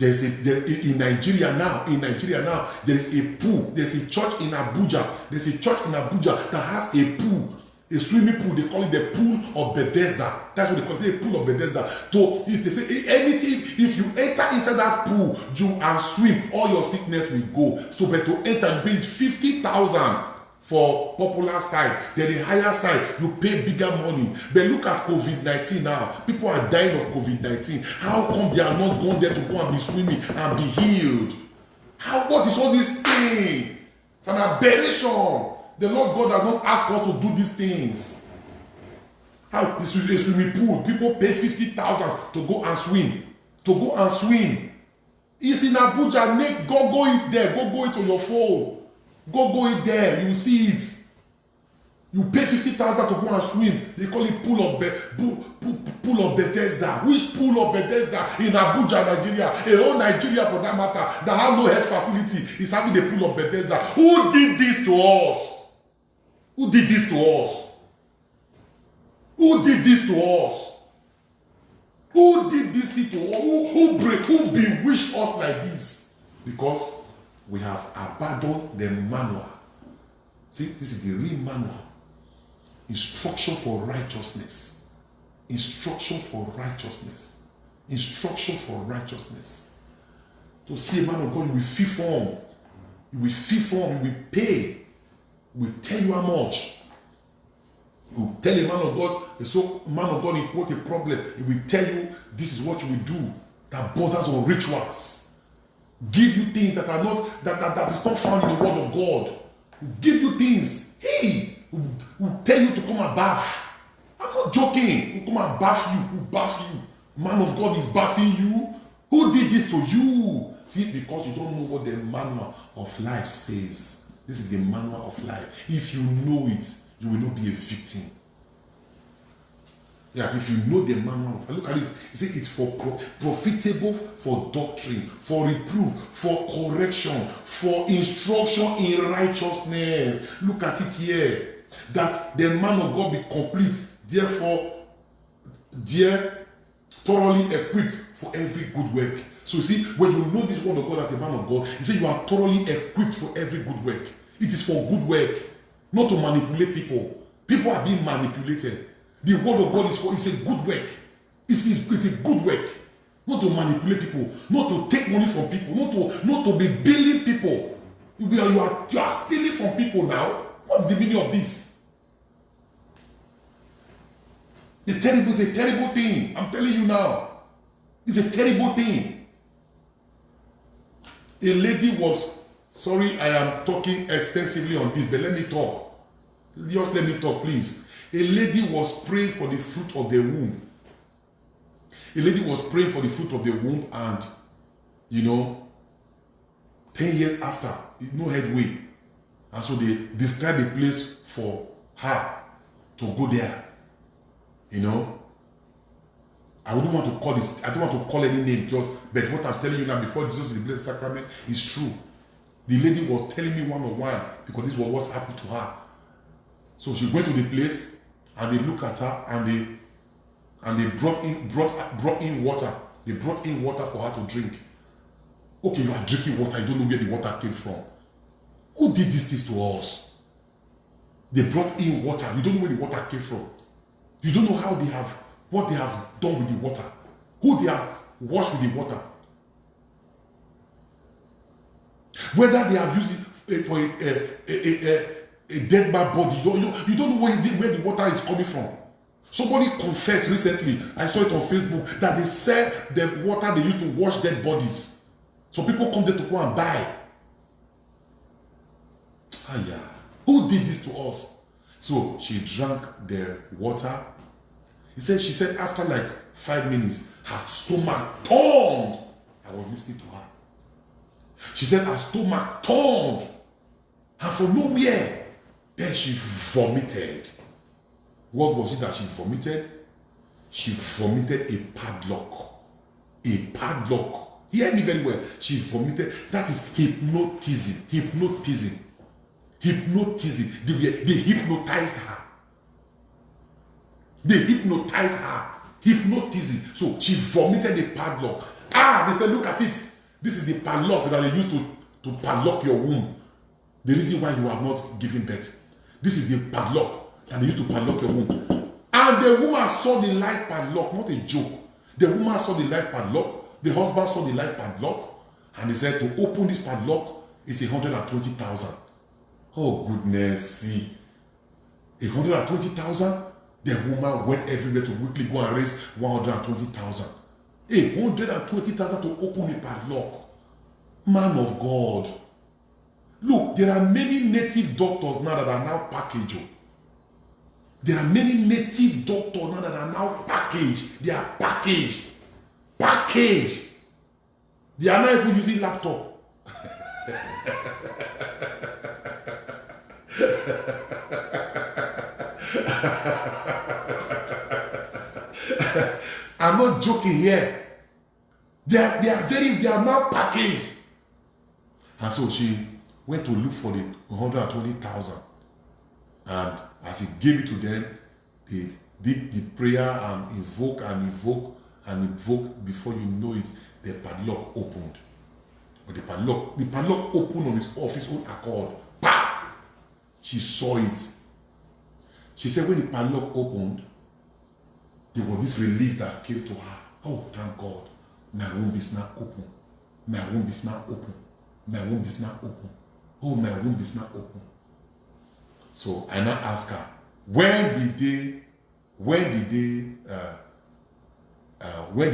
In Nigeria now, there is a pool. There's a church in Abuja. There's a church in Abuja that has a pool. A swimming pool, they call it the pool of Bethesda. That's what they call it, a pool of Bethesda. So if they say anything, if you enter inside that pool, you and swim, all your sickness will go. So but to enter, you pay 50,000 for popular side. Then the higher side, you pay bigger money. But look at COVID-19 now. People are dying of COVID-19. How come they are not going there to go and be swimming and be healed? What is all this thing? It's an aberration. The Lord God has not asked us to do these things. How? This is a swimming pool. People pay 50,000 to go and swim. It's in Abuja. Go it there. Go it on your phone. Go it there. You will see it. You pay 50,000 to go and swim. They call it pool of Bethesda. Which pool of Bethesda? In Abuja, Nigeria. A whole Nigeria, for that matter, that have no health facility, is having the pool of Bethesda. Who did this to us? Who did this to us? Who did this to us? Who did this thing to us? Who bewitched us like this? Because we have abandoned the manual. See, this is the real manual. Instruction for righteousness. Instruction for righteousness. Instruction for righteousness. To see a man of God, you will feel form. You will feel form. You will pay. We tell you how much. You tell a man of God, so man of God, he put a problem. He will tell you this is what you will do. That borders on rituals. Give you things that are not that is not found in the word of God. Give you things. Hey, will tell you to come and bath. I'm not joking. Will come and bath you. Will bath you. Man of God is bathing you. Who did this to you? See, because you don't know what the manual of life says. This is the manual of life. If you know it, you will not be a victim. Yeah, if you know the manual of, look at this. He said it's for profitable for doctrine, for reproof, for correction, for instruction in righteousness. Look at it here. That the man of God be complete, therefore, thoroughly equipped for every good work. So you see, when you know this word of God as a man of God, he said you are thoroughly equipped for every good work. It is for good work, not to manipulate people. People are being manipulated. The word of God it's a good work. It's a good work. Not to manipulate people, not to take money from people, not to be billing people. You are stealing from people now. What is the meaning of this? It's a terrible thing. I'm telling you now. It's a terrible thing. A lady was, sorry, I am talking extensively on this, but let me talk. Just let me talk, please. A lady was praying for the fruit of the womb. A lady was praying for the fruit of the womb, and 10 years after, no headway. And so they described a place for her to go there. I wouldn't want to call this, I don't want to call any name, but what I'm telling you now, before Jesus in the Blessed Sacrament, is true. The lady was telling me one-on-one, because this was what happened to her. So she went to the place, and they looked at her, and they brought in water. They brought in water for her to drink. Okay, you are drinking water, you don't know where the water came from. Who did these things to us? They brought in water, you don't know where the water came from. You don't know what they have done with the water. Who they have washed with the water. Whether they have used it for a dead man body, you don't know where the water is coming from. Somebody confessed recently, I saw it on Facebook, that they said the water they used to wash dead bodies. So people come there to go and buy. Who did this to us? So she drank the water. She said after like 5 minutes, her stomach turned. I was listening to her. She said her stomach turned. And from nowhere, then she vomited. What was it that she vomited? She vomited a padlock. A padlock. Hear me very well. She vomited. That is hypnotism. Hypnotism. Hypnotism. They hypnotized her. They hypnotized her. Hypnotism. So she vomited a padlock. They said, look at it. This is the padlock that they used to padlock your womb. The reason why you have not given birth. This is the padlock that they used to padlock your womb. And the woman saw the life padlock, not a joke. The woman saw the life padlock. The husband saw the life padlock. And he said to open this padlock is 120,000. Oh goodness, see. 120,000? The woman went everywhere to quickly go and raise 120,000. 120,000 to open a padlock. Man of God. Look, there are many native doctors now that are now packaged. There are many native doctors now that are now packaged. They are packaged. Packaged. They are not even using laptop. I'm not joking here. They are now packaged. And so she went to look for the 120,000. And as he gave it to them, they did the prayer and invoke before you know it, the padlock opened. But the padlock opened of its own accord. Bah! She saw it. She said when the padlock opened, there was this relief that came to her. Oh, thank God. My womb is now open. My womb is now open. My womb is now open. Oh, my womb is now open. So I now asked her, when did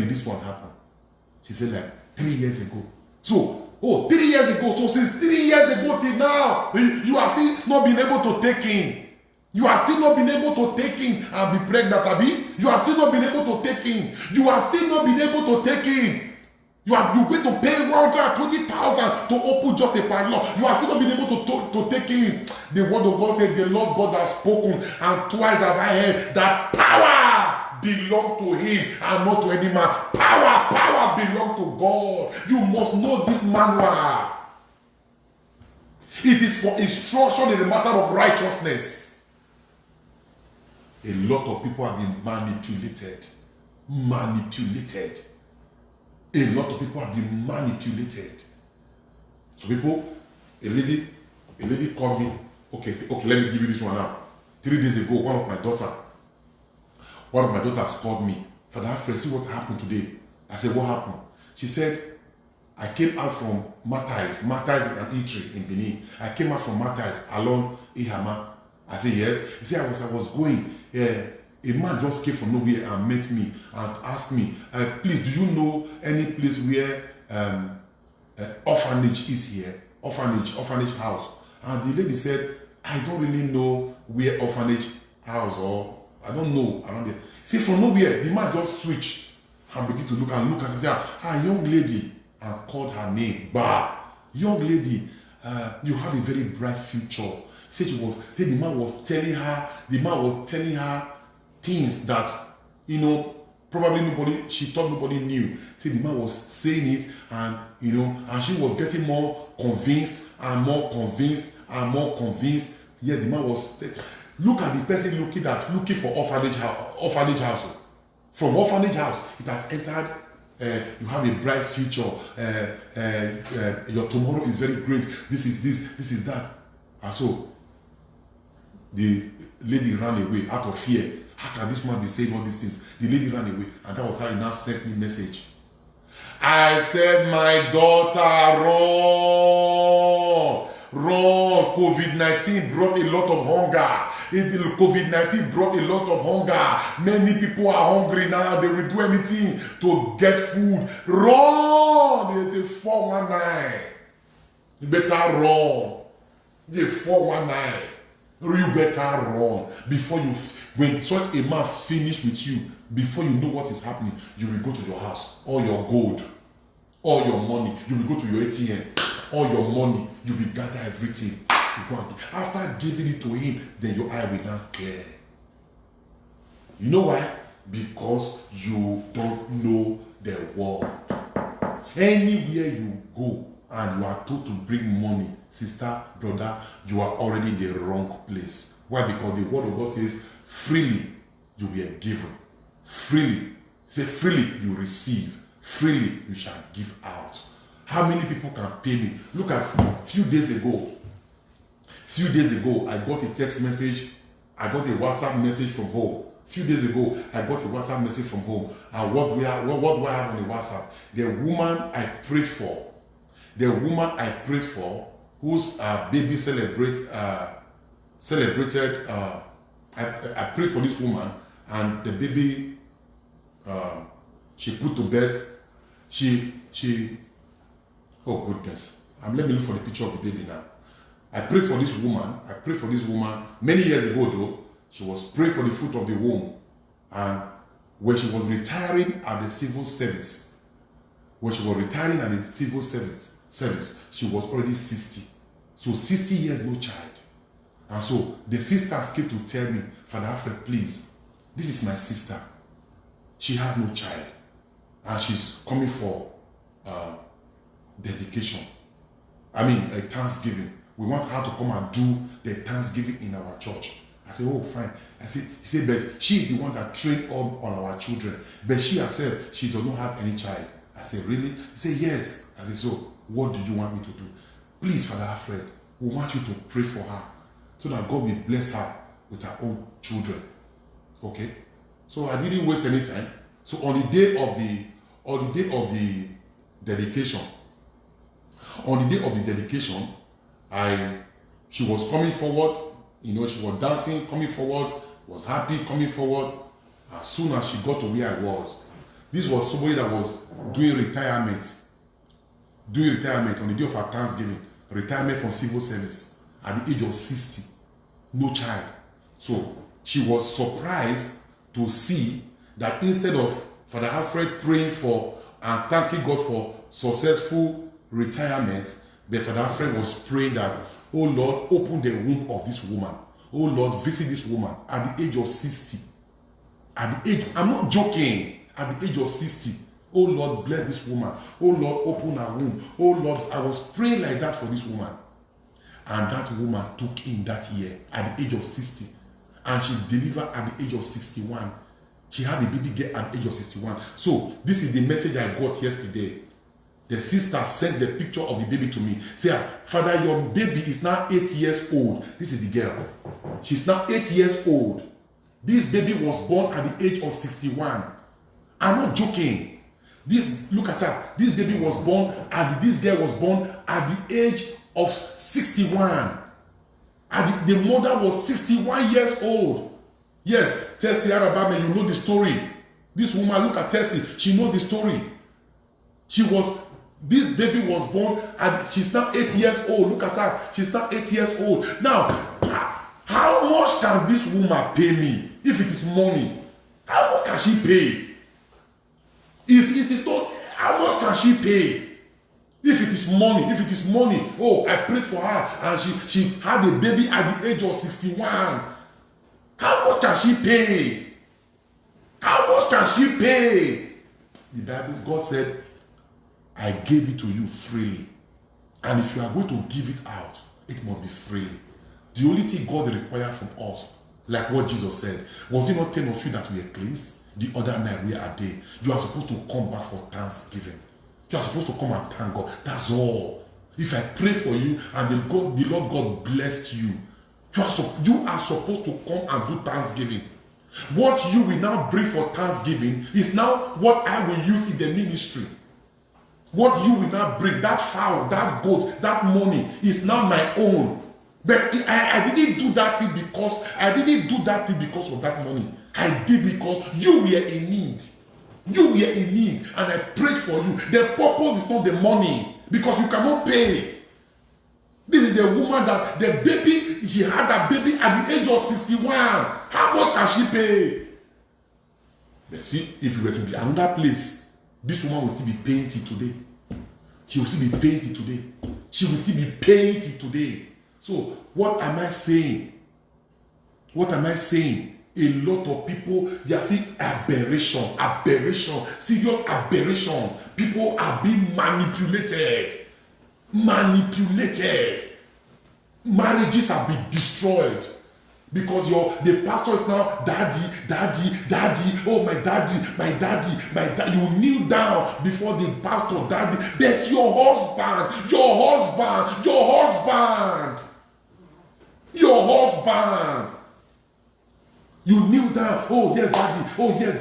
this one happen? She said like 3 years ago. So, 3 years ago. So since 3 years ago till now, you are still not being able to take in. You are still not being able to take in and be pregnant, Abi. You are still not being able to take in. You are still not being able to take in. You're going to pay 120,000 to open just a padlock. You are still not being able to take in. The word of God says, the Lord God has spoken, and twice have I heard that power belongs to him and not to any man. Power belongs to God. You must know this manual. It is for instruction in the matter of righteousness. A lot of people have been manipulated. A lot of people have been manipulated. So people, a lady called me. Okay, let me give you this one now. 3 days ago, one of my daughters called me. Father Alfred, see what happened today. I said, what happened? She said, I came out from Matthias. Matthias is an eatery in Benin. I came out from Matthias along Ihama. I said, yes. He said, I was going. A man just came from nowhere and met me and asked me, please, do you know any place where orphanage is here? Orphanage house. And the lady said, I don't really know where orphanage house, or I don't know around there. See, from nowhere, the man just switched and began to look and say, young lady, and called her name. Bah, young lady, you have a very bright future. Said the man was telling her things that, probably she thought nobody knew. See, the man was saying it, and and she was getting more convinced and more convinced and more convinced. Yes, the man was. Look at the person looking for orphanage house. From orphanage house, it has entered. You have a bright future. Your tomorrow is very great. This is that. And so the lady ran away out of fear. How can this man be saying all these things? The lady ran away, and that was how he now sent me a message. I said, my daughter, run. COVID-19 brought a lot of hunger. COVID-19 brought a lot of hunger. Many people are hungry now. They will do anything to get food. Run. It's a 419. You better run. It's a 419. You better run. When such a man finish with you, before you know what is happening, you will go to your house. All your gold, all your money, you will go to your ATM. All your money, you will gather everything. After giving it to him, then your eye will now clear. You know why? Because you don't know the word. Anywhere you go and you are told to bring money, sister, brother, you are already in the wrong place. Why? Because the word of God says, freely you will be given. Freely. Say, freely you receive. Freely you shall give out. How many people can pay me? Look at a few days ago, I got a text message. I got a WhatsApp message from home. A few days ago, I got a WhatsApp message from home. And what do I have on the WhatsApp? The woman I prayed for, whose baby celebrated. I prayed for this woman, and the baby she put to bed. Oh goodness! Let me look for the picture of the baby now. I prayed for this woman many years ago. Though she was praying for the fruit of the womb, and when she was retiring at the civil service, she was already 60. So 60 years, no child. And so the sisters came to tell me, Father Alfred, please, this is my sister. She has no child, and she's coming for dedication. A Thanksgiving. We want her to come and do the Thanksgiving in our church. I said, oh, fine. He said, but she is the one that trained all our children. But she herself, she does not have any child. I said, really? He said, yes. I said, so what did you want me to do? Please, Father Alfred, we want you to pray for her so that God will bless her with her own children. Okay? So I didn't waste any time. So on the day of the dedication, she was coming forward, she was dancing, coming forward, was happy, coming forward. As soon as she got to where I was, this was somebody that was doing retirement on the day of her Thanksgiving, retirement from civil service at the age of 60, no child. So she was surprised to see that instead of Father Alfred praying for and thanking God for successful retirement, but Father Alfred was praying that, oh Lord, open the womb of this woman. Oh Lord, visit this woman at the age of 60. At the age, I'm not joking, at the age of 60. Oh Lord, bless this woman. Oh Lord, open her womb. Oh Lord, I was praying like that for this woman. And that woman took in that year at the age of 60. And she delivered at the age of 61. She had a baby girl at the age of 61. So this is the message I got yesterday. The sister sent the picture of the baby to me. Say, Father, your baby is now 8 years old. This is the girl. She's now 8 years old. This baby was born at the age of 61. I'm not joking. Look at her. This baby was born, and this girl was born at the age of 61. And the mother was 61 years old. Yes, Tessie Arabame, you know the story. This woman, look at Tessie. She knows the story. This baby was born and she's now 8 years old. Look at her. She's now 8 years old. Now, how much can this woman pay me? If it is money, how much can she pay? If it is not, how much can she pay? If it is money, oh, I prayed for her and she had a baby at the age of 61. How much can she pay? How much can she pay? The Bible, God said, I gave it to you freely. And if you are going to give it out, it must be freely. The only thing God requires from us, like what Jesus said, was it not 10 of you that were cleansed? The other 9, where are they? You are supposed to come back for thanksgiving. You are supposed to come and thank God. That's all. If I pray for you and the Lord God blessed you, you are supposed to come and do thanksgiving. What you will now bring for thanksgiving is now what I will use in the ministry. What you will now bring, that fowl, that goat, that money is now my own. But I didn't do that thing because of that money. I did because you were in need. You were in need and I prayed for you. The purpose is not the money because you cannot pay. This is a woman that the baby, she had that baby at the age of 61. How much can she pay? But see, if you were to be another place, this woman will still be paying it today. She will still be paying it today. She will still be paying it today. So, what am I saying? What am I saying? A lot of people, they are seeing aberration, serious aberration. People are being manipulated. Marriages have been destroyed. Because the pastor is now daddy, oh my daddy. You kneel down before the pastor, daddy. But your husband. You kneel down, oh yes daddy, oh yes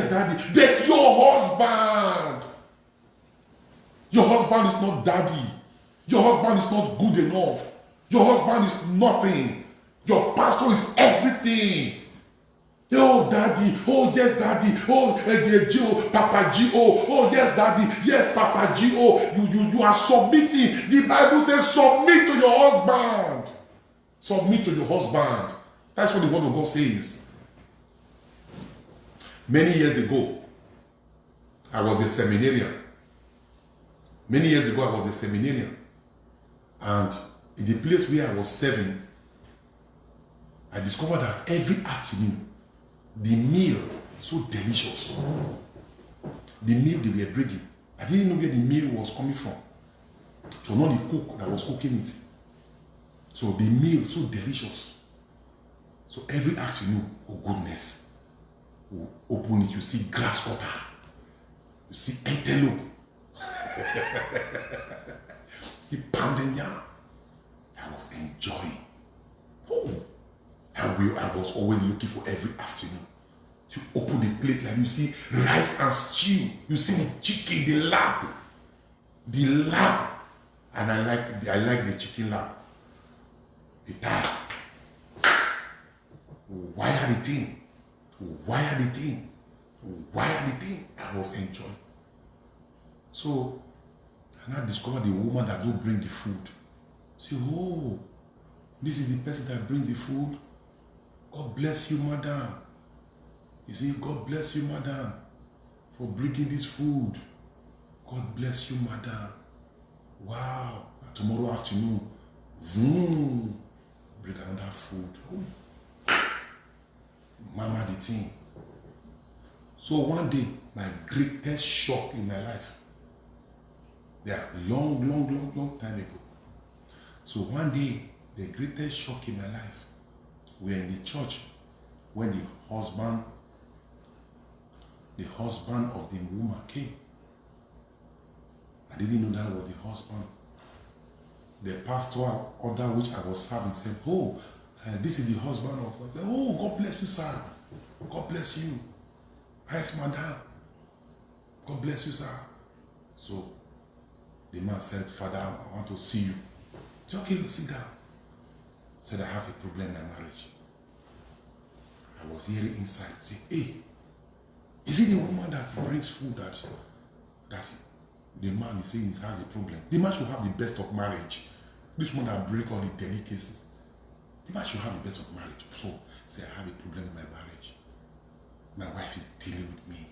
daddy. But your husband. Your husband is not daddy. Your husband is not good enough. Your husband is nothing. Your pastor is everything. Oh, daddy. Oh, yes, daddy. Oh, Gio, Papa Gio. Oh, yes, daddy. Yes, Papa Gio. You are submitting. The Bible says submit to your husband. Submit to your husband. That's what the word of God says. Many years ago, I was a seminarian. And in the place where I was serving, I discovered that every afternoon, the meal so delicious. The meal they were bringing, I didn't know where the meal was coming from. It was not the cook that was cooking it. So the meal so delicious. So every afternoon, oh goodness, you open it, you see grass cutter, you see antelope, you see pounding yam. I was enjoying. Oh. I was always looking for every afternoon. You open the plate like you see rice and stew. You see the chicken, the lamb. And I like the chicken lamb. The thigh. Wire the thing. I was enjoying. So, and I discovered the woman that don't bring the food. Say, oh, this is the person that brings the food. God bless you, madam. You see, God bless you, madam, for bringing this food. God bless you, madam. Wow. Tomorrow afternoon, bring another food. Oh. Mama the thing. So one day, my greatest shock in my life, yeah, long time ago. So one day, the greatest shock in my life, we were in the church when the husband of the woman came. I didn't know that was the husband. The pastor order which I was serving said, oh, this is the husband of, I said, oh, God bless you, sir. God bless you. Yes, madam. God bless you, sir. So the man said, Father, I want to see you. I said, okay, sit down. Said, I have a problem in my marriage. I was hearing inside, say, hey, is it the woman that brings food that the man is saying has a problem? The man should have the best of marriage. This one that brings all the delicacies. The man should have the best of marriage. So, say, I have a problem in my marriage. My wife is dealing with me.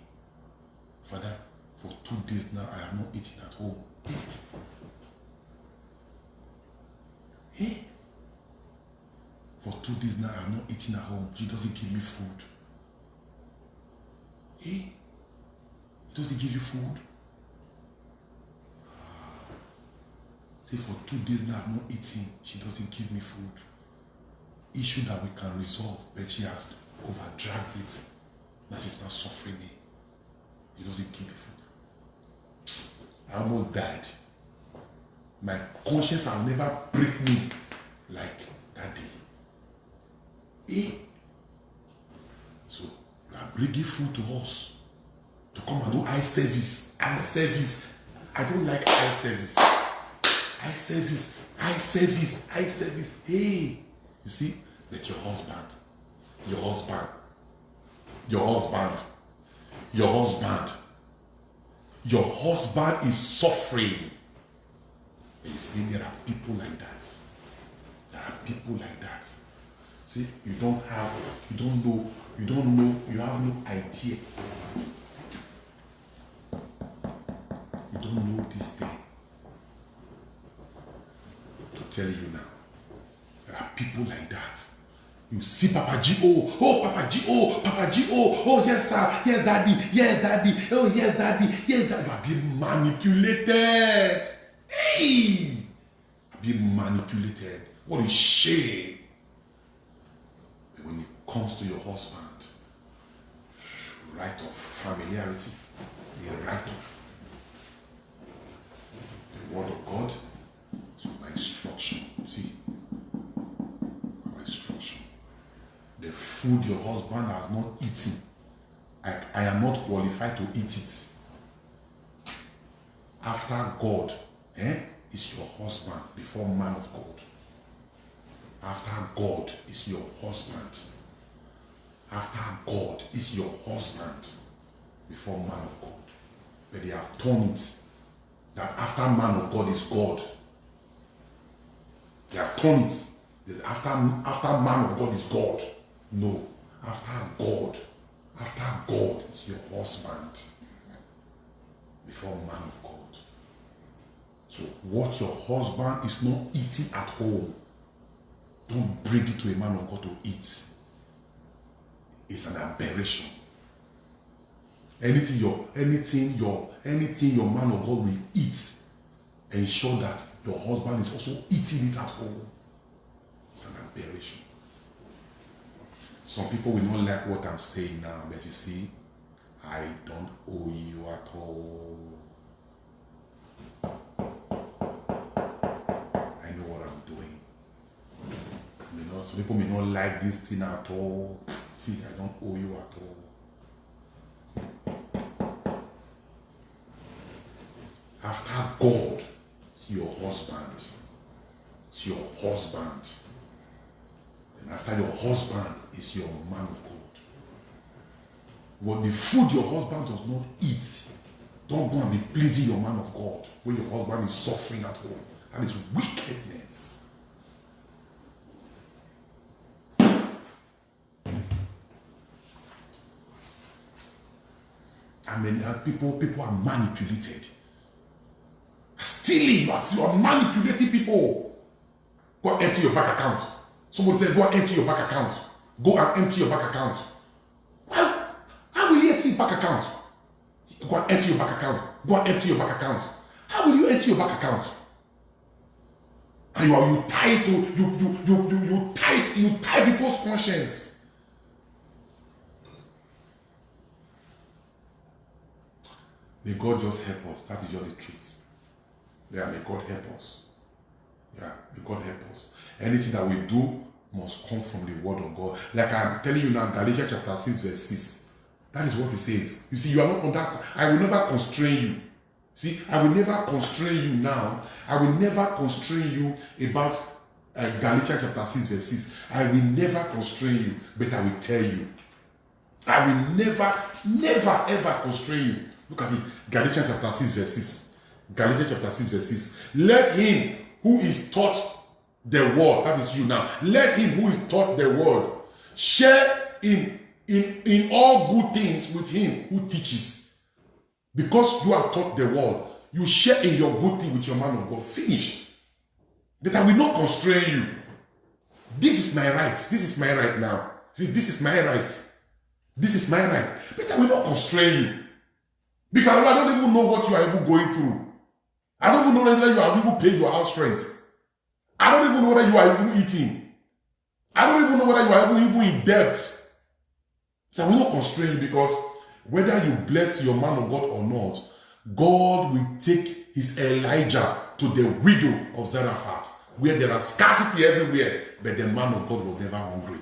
Father, for 2 days now, I have not eaten at home. Hey? For 2 days now, I have not eaten at home. She doesn't give me food. Hey? He doesn't give you food? Say, for 2 days now, I have not eaten. She doesn't give me food. Issue that we can resolve, but she has overdragged it. Now she's not suffering me. He doesn't give me food. I almost died. My conscience will never break me like that day. Eh? So you are bringing food to us to come and do eye service. Eye service. I don't like eye service. Eye service. Eye service. Eye service. Hey, you see, that your husband is suffering. And you see, there are people like that. There are people like that. See, you don't know, you have no idea. You don't know this thing. To tell you now, there are people like that. You see Papa G, oh Papa G, oh yes sir, yes daddy, oh yes daddy, yes daddy. You are being manipulated. Hey! You are being manipulated. What a shame. But when it comes to your husband, right of familiarity, the right of the word of God, is my instruction. See? My instruction. The food your husband has not eaten, I am not qualified to eat it. After God, is your husband before man of God. After God is your husband. After God is your husband before man of God. But they have turned it that after man of God is God. They have turned it that after man of God is God. No. After God is your husband before man of God. So what your husband is not eating at home, don't bring it to a man of God to eat. It's an aberration. Anything your man of God will eat, ensure that your husband is also eating it at home. It's an aberration. Some people will not like what I'm saying now, but you see, I don't owe you at all. I know what I'm doing. You know, some people may not like this thing at all. See, I don't owe you at all. After God, it's your husband. It's your husband. And after your husband is your man of God. What the food your husband does not eat, don't go and be pleasing your man of God when your husband is suffering at home. That is wickedness. I mean, people are manipulated. Stealing, you are manipulating people. Go and empty your bank account. Somebody said, go and empty your bank account. Go and empty your bank account. bank account. Go and empty your bank account. Go and empty your bank account. How will you empty your bank account? And you tie to you tie people's conscience. May God just help us. That is just the truth. Yeah, may God help us. Yeah, may God help us. Anything that we do must come from the word of God. Like I'm telling you now, Galatians chapter 6, verse 6. That is what it says. You see, you are not on that. I will never constrain you. See, I will never constrain you now. I will never constrain you about Galatians chapter 6, verse 6. I will never constrain you, but I will tell you. I will never, ever constrain you. Look at it. Galatians chapter 6, verse 6. Galatians chapter 6, verse 6. Let him who is taught the word, that is you now, let him who is taught the word share in all good things with him who teaches. Because you are taught the word, you share in your good thing with your man of God. Finish. But I will not constrain you. This is my right. This is my right now. See, this is my right. This is my right. But I will not constrain you. Because I don't even know what you are even going through. I don't even know whether you have even paid your house rent. I don't even know whether you are even eating. I don't even know whether you are even in debt. So I will not constrain you, because whether you bless your man of God or not, God will take his Elijah to the widow of Zarephath, where there are scarcity everywhere, but the man of God was never hungry.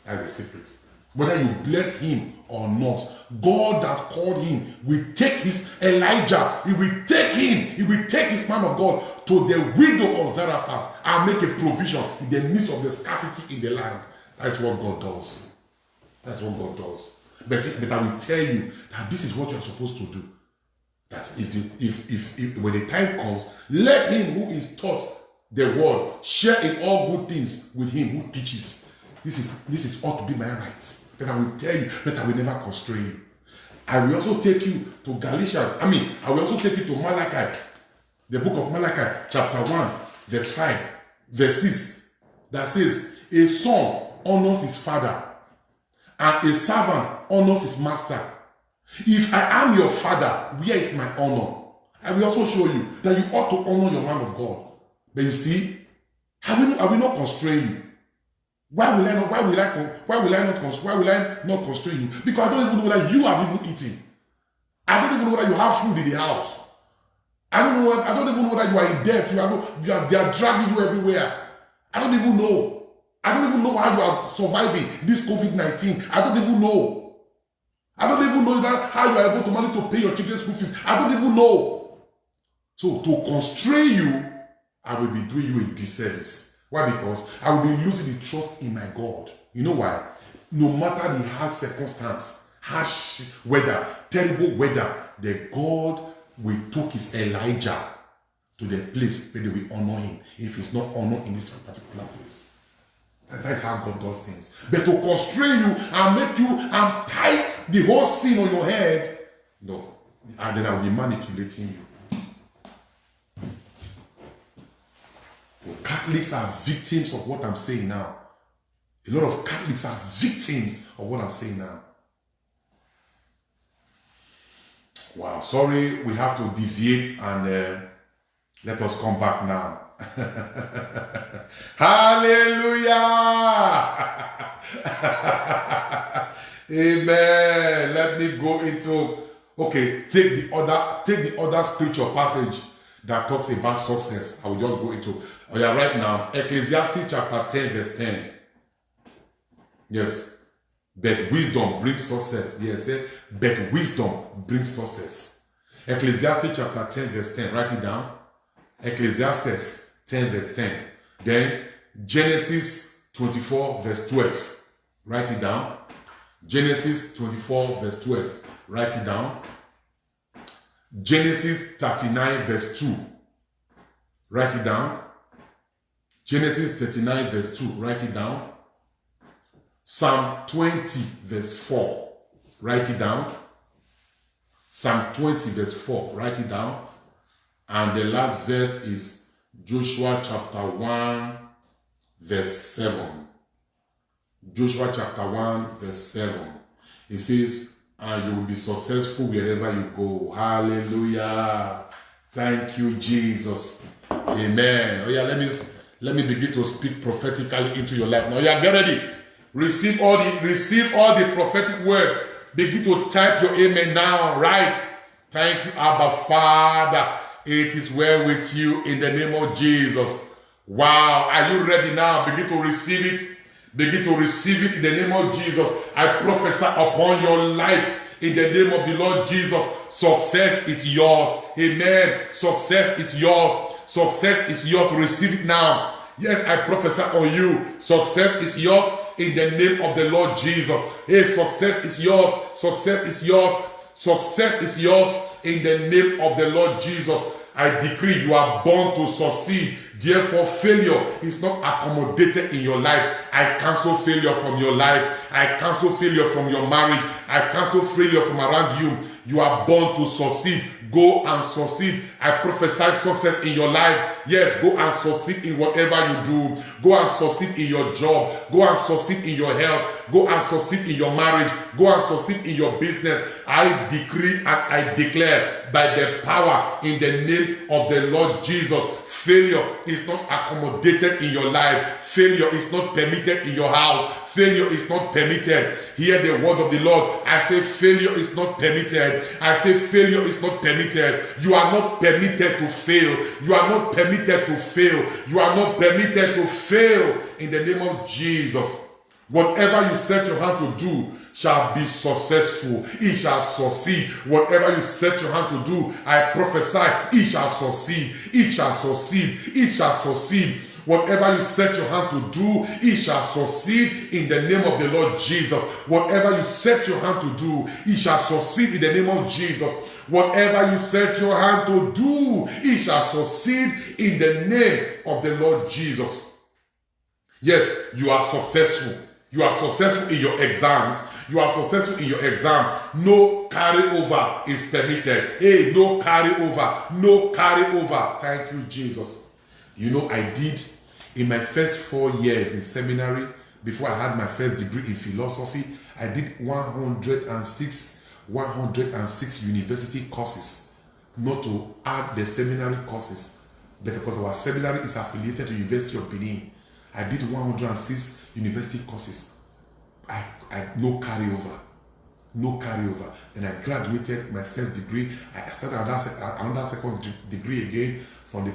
That's the secret. Whether you bless him or not, God that called him will take his Elijah, he will take him, he will take his man of God to the widow of Zarephath and make a provision in the midst of the scarcity in the land. That's what God does. That's what God does. But I will tell you that this is what you are supposed to do. That if when the time comes, let him who is taught the word share in all good things with him who teaches. This is ought to be my right. But I will tell you, but I will never constrain you. I will also take you to Galatians. I will also take you to Malachi, the book of Malachi, chapter 1, verse 5, verse 6, that says, a son honors his father, and a servant honors his master. If I am your father, where is my honor? I will also show you that you ought to honor your man of God. But you see, I will not constrain you. Why will I not constrain you? Because I don't even know whether you have even eaten. I don't even know whether you have food in the house. I don't even know whether you are in debt. They are dragging you everywhere. I don't even know. I don't even know how you are surviving this COVID-19. I don't even know. I don't even know how you are able to manage to pay your children's school fees. I don't even know. So to constrain you, I will be doing you a disservice. Why? Because I will be losing the trust in my God. You know why? No matter the hard circumstance, harsh weather, terrible weather, the God will take his Elijah to the place where they will honor him. If he's not honored in this particular place. That's how God does things. But to constrain you and make you and tie the whole sin on your head, no. And then I will be manipulating you. Catholics are victims of what I'm saying now. A lot of Catholics are victims of what I'm saying now. Wow, sorry, we have to deviate and let us come back now. Hallelujah! Amen. Let me go into, okay, take the other scripture passage that talks about success. I will just go into, right now, Ecclesiastes chapter 10, verse 10. Yes. But wisdom brings success. Yes, but wisdom brings success. Ecclesiastes chapter 10, verse 10. Write it down. Ecclesiastes 10, verse 10. Then Genesis 24, verse 12. Write it down. Genesis 24, verse 12. Write it down. Genesis 39, verse 2. Write it down. Genesis 39, verse 2. Write it down. Psalm 20, verse 4. Write it down. Psalm 20, verse 4. Write it down. And the last verse is Joshua chapter 1, verse 7. Joshua chapter 1, verse 7. It says, and you will be successful wherever you go. Hallelujah. Thank you, Jesus. Amen. Oh yeah, let me begin to speak prophetically into your life. Now, yeah, get ready. Receive all the prophetic word. Begin to type your amen now, right? Thank you, Abba Father. It is well with you in the name of Jesus. Wow, are you ready now? Begin to receive it. Begin to receive it in the name of Jesus. I prophesy upon your life in the name of the Lord Jesus. Success is yours. Amen. Success is yours. Success is yours. Receive it now. Yes, I prophesy on you. Success is yours in the name of the Lord Jesus. Hey, success is yours. Success is yours. Success is yours in the name of the Lord Jesus. I decree you are born to succeed. Therefore, failure is not accommodated in your life. I cancel failure from your life. I cancel failure from your marriage. I cancel failure from around you. You are born to succeed. Go and succeed. I prophesy success in your life. Yes, go and succeed in whatever you do. Go and succeed in your job. Go and succeed in your health. Go and succeed in your marriage. Go and succeed in your business. I decree and I declare by the power in the name of the Lord Jesus, failure is not accommodated in your life. Failure is not permitted in your house. Failure is not permitted. Hear the word of the Lord. I say failure is not permitted. I say failure is not permitted. You are not permitted to fail. You are not permitted to fail. You are not permitted to fail in the name of Jesus. Whatever you set your hand to do shall be successful. It shall succeed. Whatever you set your hand to do, I prophesy, it shall succeed. It shall succeed. It shall succeed. Whatever you set your hand to do, it shall succeed in the name of the Lord Jesus. Whatever you set your hand to do, it shall succeed in the name of Jesus. Whatever you set your hand to do, it shall succeed in the name of the Lord Jesus. Yes, you are successful. You are successful in your exams. You are successful in your exam. No carryover is permitted. Hey, no carryover. No carryover. Thank you, Jesus. You know, I did in my first 4 years in seminary, before I had my first degree in philosophy, I did 106 university courses, not to add the seminary courses, but because our seminary is affiliated to University of Benin. I did 106 university courses. I no carryover. No carryover. And I graduated my first degree. I started another second degree again from the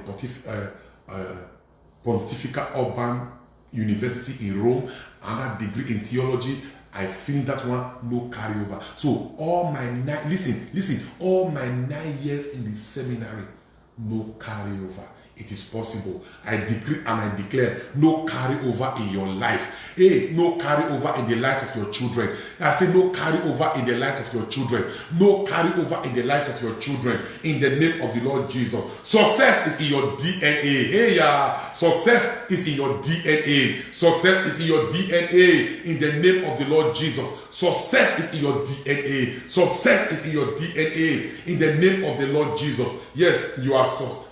Pontifical Urban University in Rome. Another degree in theology. I finished that one, no carryover. So all my all my 9 years in the seminary, no carryover. It is possible. I decree and I declare no carryover in your life. Hey, no carryover in the life of your children. I say no carryover in the life of your children. No carryover in the life of your children. In the name of the Lord Jesus. Success is in your DNA. Hey, yeah. Success is in your DNA. Success is in your DNA. In the name of the Lord Jesus. Success is in your DNA. Success is in your DNA. In the name of the Lord Jesus. Yes, you are successful.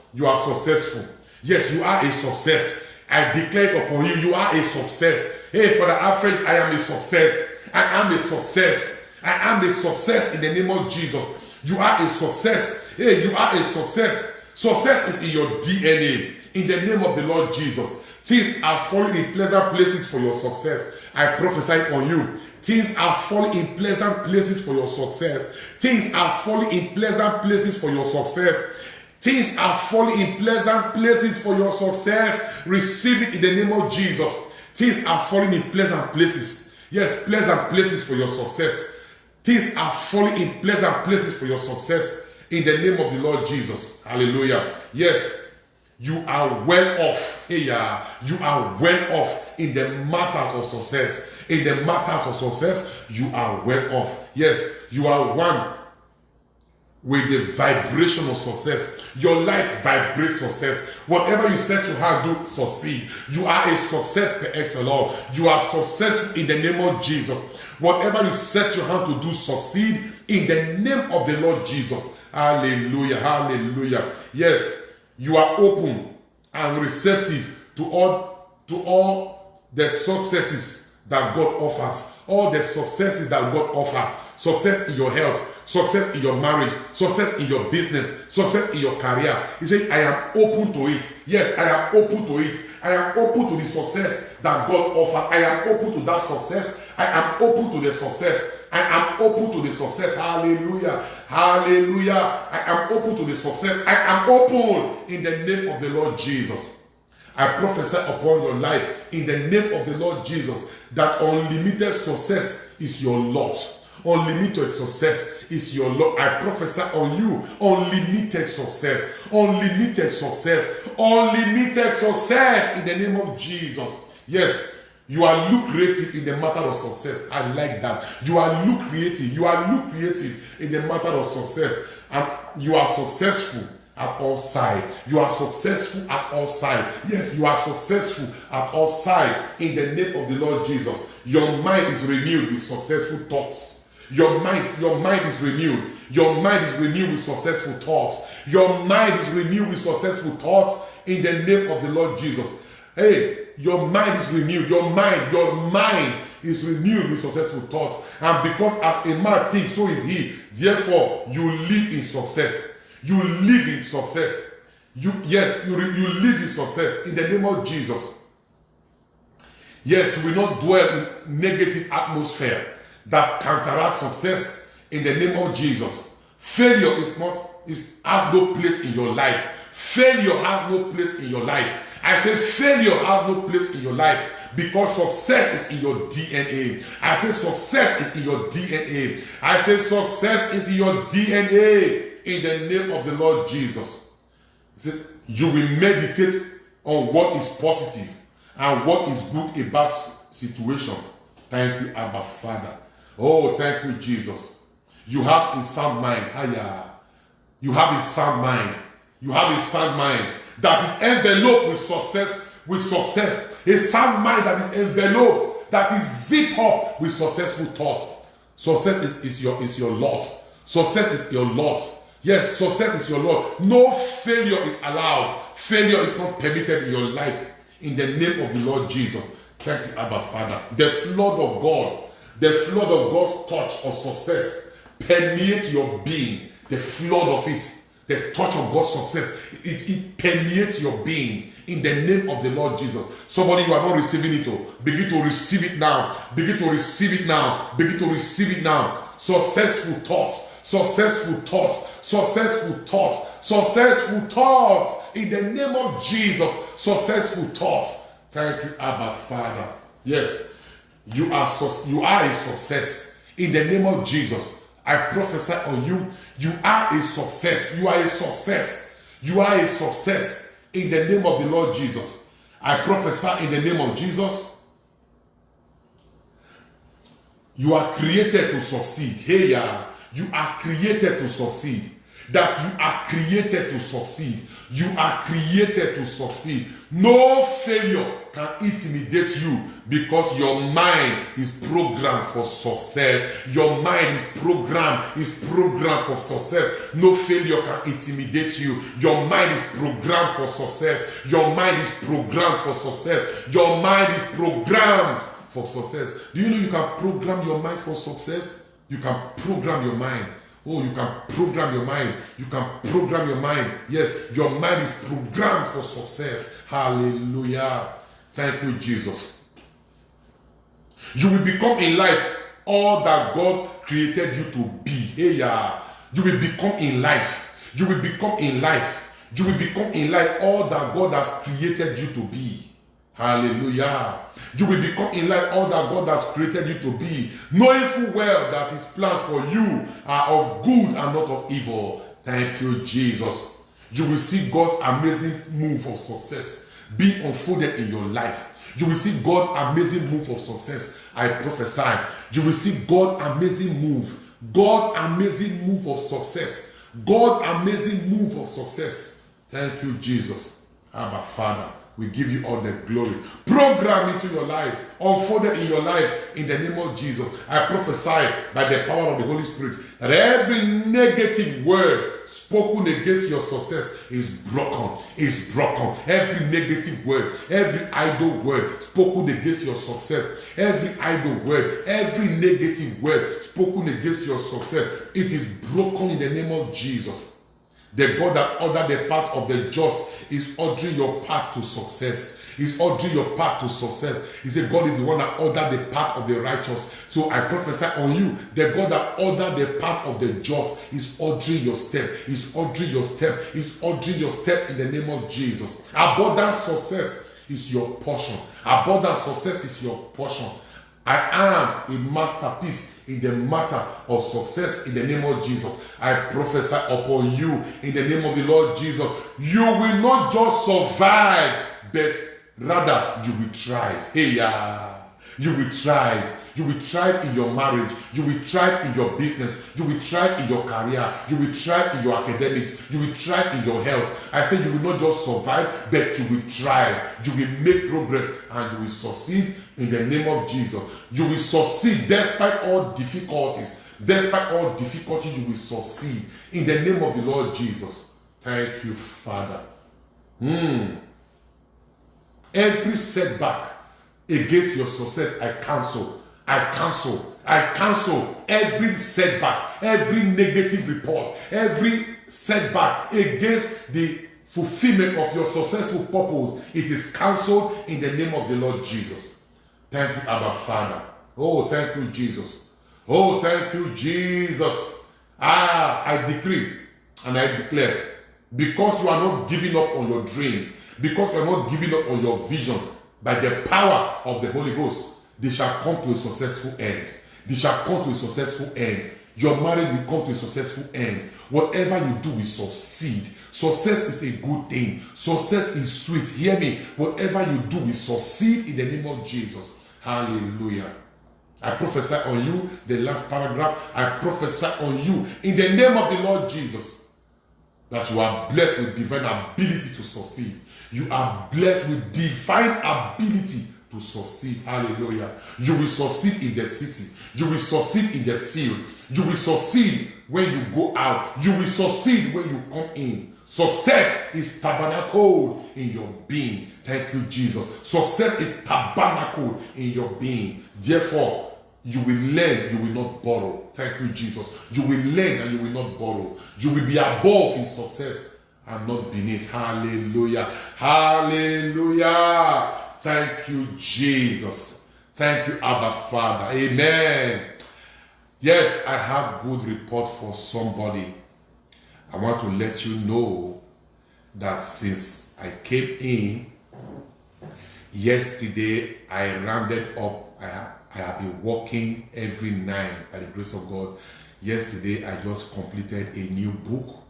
Yes, you are a success. I declare upon you, you are a success. Hey, Father Alfred, I am a success. I am a success. I am a success in the name of Jesus. You are a success. Hey, you are a success. Success is in your DNA. In the name of the Lord Jesus. Things are falling in pleasant places for your success. I prophesy on you. Things are falling in pleasant places for your success. Things are falling in pleasant places for your success. Things are falling in pleasant places for your success. Receive it in the name of Jesus. Things are falling in pleasant places. Yes, pleasant places for your success. Things are falling in pleasant places for your success. In the name of the Lord Jesus. Hallelujah. Yes, you are well off. Hey, you are well off in the matters of success. In the matters of success, you are well off. Yes, you are one with the vibration of success. Your life vibrates success. Whatever you set your hand to, succeed. You are a success per excellence. You are successful in the name of Jesus. Whatever you set your hand to do, succeed in the name of the Lord Jesus. Hallelujah. Hallelujah. Yes, you are open and receptive to all the successes that God offers. All the successes that God offers. success in your health, success in your marriage, success in your business, success in your career. He said, I am open to it. Yes, I am open to it. I am open to the success that God offers. I am open to that success. I am open to the success. I am open to the success. Hallelujah. Hallelujah. I am open to the success. I am open in the name of the Lord Jesus. I prophesy upon your life in the name of the Lord Jesus that unlimited success is your lot. Unlimited success is your lot. I prophesy on you unlimited success. Unlimited success. Unlimited success in the name of Jesus. Yes. You are lucrative in the matter of success. I like that. You are lucrative. You are lucrative in the matter of success. And you are successful at all sides. You are successful at all sides. Yes, you are successful at all sides in the name of the Lord Jesus. Your mind is renewed with successful thoughts. Your mind is renewed. Your mind is renewed with successful thoughts. Your mind is renewed with successful thoughts in the name of the Lord Jesus. Hey, your mind is renewed. Your mind is renewed with successful thoughts. And because as a man thinks, so is he. Therefore, you live in success. You live in success. You live in success in the name of Jesus. Yes, you will not dwell in negative atmosphere that counteracts success in the name of Jesus. Failure has no place in your life. Failure has no place in your life. I say failure has no place in your life because success is in your DNA. I say success is in your DNA. I say success is in your DNA in the name of the Lord Jesus. It says you will meditate on what is positive and what is good about situation. Thank you, Abba Father. Oh, thank you, Jesus. You have a sound mind. You have a sound mind. You have a sound mind that is enveloped with success. A sound mind that is enveloped, that is zipped up with successful thoughts. Success is your lot. Success is your lot. Yes, success is your lot. No failure is allowed. Failure is not permitted in your life. In the name of the Lord Jesus. Thank you, Abba Father. The flood of God, the flood of God's touch of success permeates your being. The flood of it. The touch of God's success, it permeates your being in the name of the Lord Jesus. Somebody, you are not receiving it. Begin to receive it now. Begin to receive it now. Begin to receive it now. Successful thoughts. Successful thoughts. Successful thoughts. Successful thoughts. In the name of Jesus. Successful thoughts. Thank you, Abba Father. Yes, you are a success. In the name of Jesus. I prophesy on you. You are a success. You are a success. You are a success in the name of the Lord Jesus. I prophesy in the name of Jesus. You are created to succeed. Hey, you are created to succeed. That you are created to succeed. You are created to succeed. No failure can intimidate you because your mind is programmed for success. Your mind is programmed for success. No failure can intimidate you. Your mind is programmed for success. Your mind is programmed for success. Your mind is programmed for success. Do you know you can program your mind for success? You can program your mind. Oh, you can program your mind. You can program your mind. Yes, your mind is programmed for success. Hallelujah. Thank you, Jesus. You will become in life all that God created you to be. Hey, you will become in life. You will become in life. You will become in life all that God has created you to be. Hallelujah. You will become in life all that God has created you to be, knowing full well that his plans for you are of good and not of evil. Thank you, Jesus. You will see God's amazing move of success being unfolded in your life. You will see God's amazing move of success. I prophesy. You will see God's amazing move. God's amazing move of success. God's amazing move of success. Thank you, Jesus. Abba Father. We give you all the glory. Program into your life, unfolded in your life in the name of Jesus. I prophesy by the power of the Holy Spirit that every negative word spoken against your success is broken. Is broken. Every negative word, every idle word spoken against your success, every idle word, every negative word spoken against your success, it is broken in the name of Jesus. The God that ordered the path of the just is ordering your path to success. He's ordering your path to success. He said God is the one that ordered the path of the righteous. So I prophesy on you, the God that ordered the path of the just is ordering your step. He's ordering your step. He's ordering your step in the name of Jesus. Abundant success is your portion. Abundant success is your portion. I am a masterpiece in the matter of success in the name of Jesus. I prophesy upon you in the name of the Lord Jesus. You will not just survive, but rather you will thrive. Hey, you will thrive. You will thrive in your marriage. You will thrive in your business. You will thrive in your career. You will thrive in your academics. You will thrive in your health. I say you will not just survive, but you will thrive. You will make progress and you will succeed in the name of Jesus. You will succeed despite all difficulties. Despite all difficulties, you will succeed in the name of the Lord Jesus. Thank you, Father. Every setback against your success, I cancel. I cancel every setback, every negative report, every setback against the fulfillment of your successful purpose. It is cancelled in the name of the Lord Jesus. Thank you, Abba Father. Oh, thank you, Jesus. Oh, thank you, Jesus. I decree and I declare, because you are not giving up on your dreams, because you are not giving up on your vision, by the power of the Holy Ghost, they shall come to a successful end. They shall come to a successful end. Your marriage will come to a successful end. Whatever you do will succeed. Success is a good thing. Success is sweet. Hear me. Whatever you do will succeed in the name of Jesus. Hallelujah. I prophesy on you, the last paragraph, I prophesy on you in the name of the Lord Jesus that you are blessed with divine ability to succeed. You are blessed with divine ability to succeed. Hallelujah. You will succeed in the city. You will succeed in the field. You will succeed when you go out. You will succeed when you come in. Success is tabernacled in your being. Thank you, Jesus. Success is tabernacled in your being. Therefore, you will learn, you will not borrow. Thank you, Jesus. You will learn and you will not borrow. You will be above in success and not beneath. Hallelujah. Hallelujah. Thank you, Jesus. Thank you, Abba Father. Amen. Yes, I have good report for somebody. I want to let you know that since I came in yesterday, I rounded up. I have been working every night by the grace of God. Yesterday, I just completed a new book,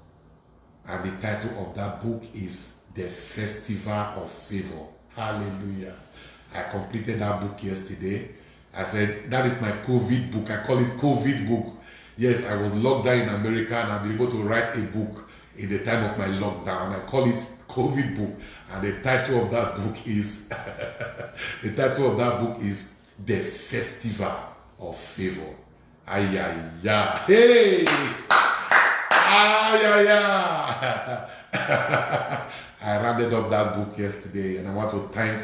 and the title of that book is The Festival of Favor. Hallelujah. I completed that book yesterday. I said, that is my COVID book. I call it COVID book. Yes, I was locked down in America and I've been able to write a book in the time of my lockdown. I call it COVID book. And the title of that book is The Festival of Favor. Ay, ay, ay. Hey! Ay, ay, ay. I rounded up that book yesterday, and I want to thank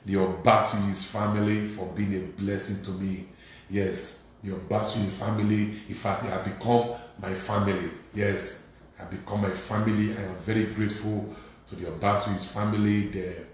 the Obasuis family for being a blessing to me. Yes, the Obasuis family, in fact, they have become my family. Yes, have become my family. I am very grateful to the Obasuis family, the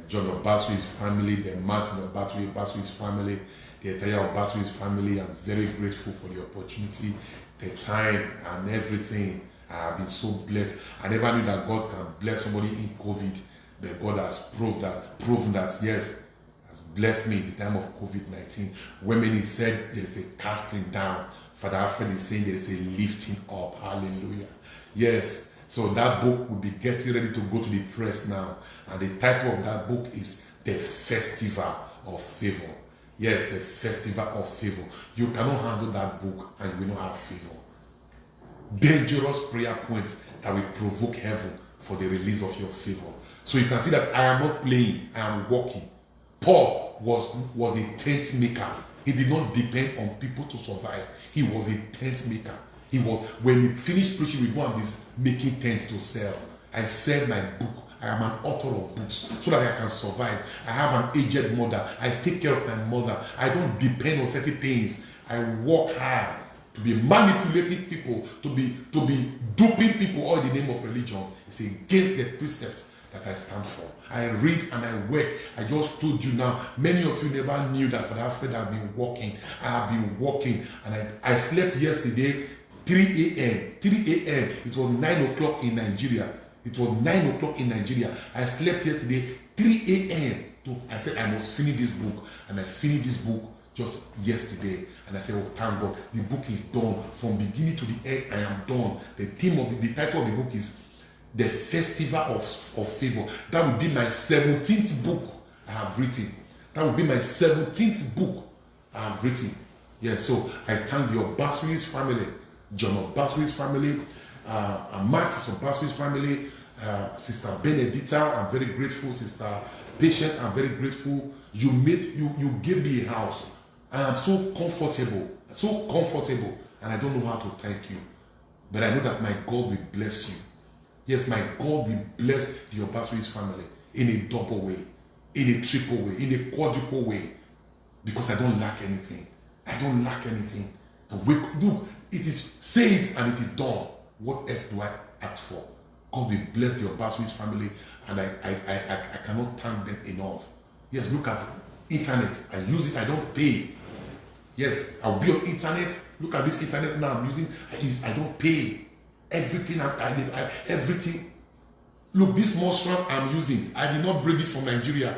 John Obasuis family, the Martin Obasuis family, the entire Obasuis family. I'm very grateful for the opportunity, the time, and everything. I have been so blessed. I never knew that God can bless somebody in COVID, but God has proven that yes, has blessed me in the time of COVID-19. When he said there is a casting down, Father Alfred is saying there is a lifting up. Hallelujah. Yes. So that book will be getting ready to go to the press now. And the title of that book is The Festival of Favor. Yes, The Festival of Favor. You cannot handle that book and you will not have favor. Dangerous prayer points that will provoke heaven for the release of your favor. So you can see that I am not playing, I am working. Paul was a tent maker. He did not depend on people to survive. He was a tent maker. When he finished preaching, we go and be making tents to sell. I sell my book. I am an author of books so that I can survive. I have an aged mother. I take care of my mother. I don't depend on certain things. I work hard to be manipulating people, to be duping people all in the name of religion. It's against the precepts that I stand for. I read and I work. I just told you now, many of you never knew that Father Alfred has been working. I have been working, and I slept yesterday 3 a.m. 3 a.m. It was 9 o'clock in Nigeria. It was 9 o'clock in Nigeria. I slept yesterday 3 a.m. I said I must finish this book, and I finished this book just yesterday. And I said, oh, thank God, the book is done. From beginning to the end, I am done. The theme of the title of the book is The Festival of Favor. That will be my 17th book I have written. That will be my 17th book I have written. Yes, so I thank the Obaswi's family, John Obaswi's family, Martis Obaswi's family, Sister Benedita, I'm very grateful. Sister Patience, I'm very grateful. You gave me a house. I am so comfortable, and I don't know how to thank you. But I know that my God will bless you. Yes, my God will bless the Obaswi's family in a double way, in a triple way, in a quadruple way, because I don't lack anything. I don't lack anything. Look, it is said and it is done. What else do I ask for? God will bless the Obaswi's family, and I cannot thank them enough. Yes, look at internet. I use it. I don't pay. Yes, I'll be on internet. Look at this internet now I'm using. I don't pay. Everything everything. Look, this moisturizer I'm using, I did not bring it from Nigeria.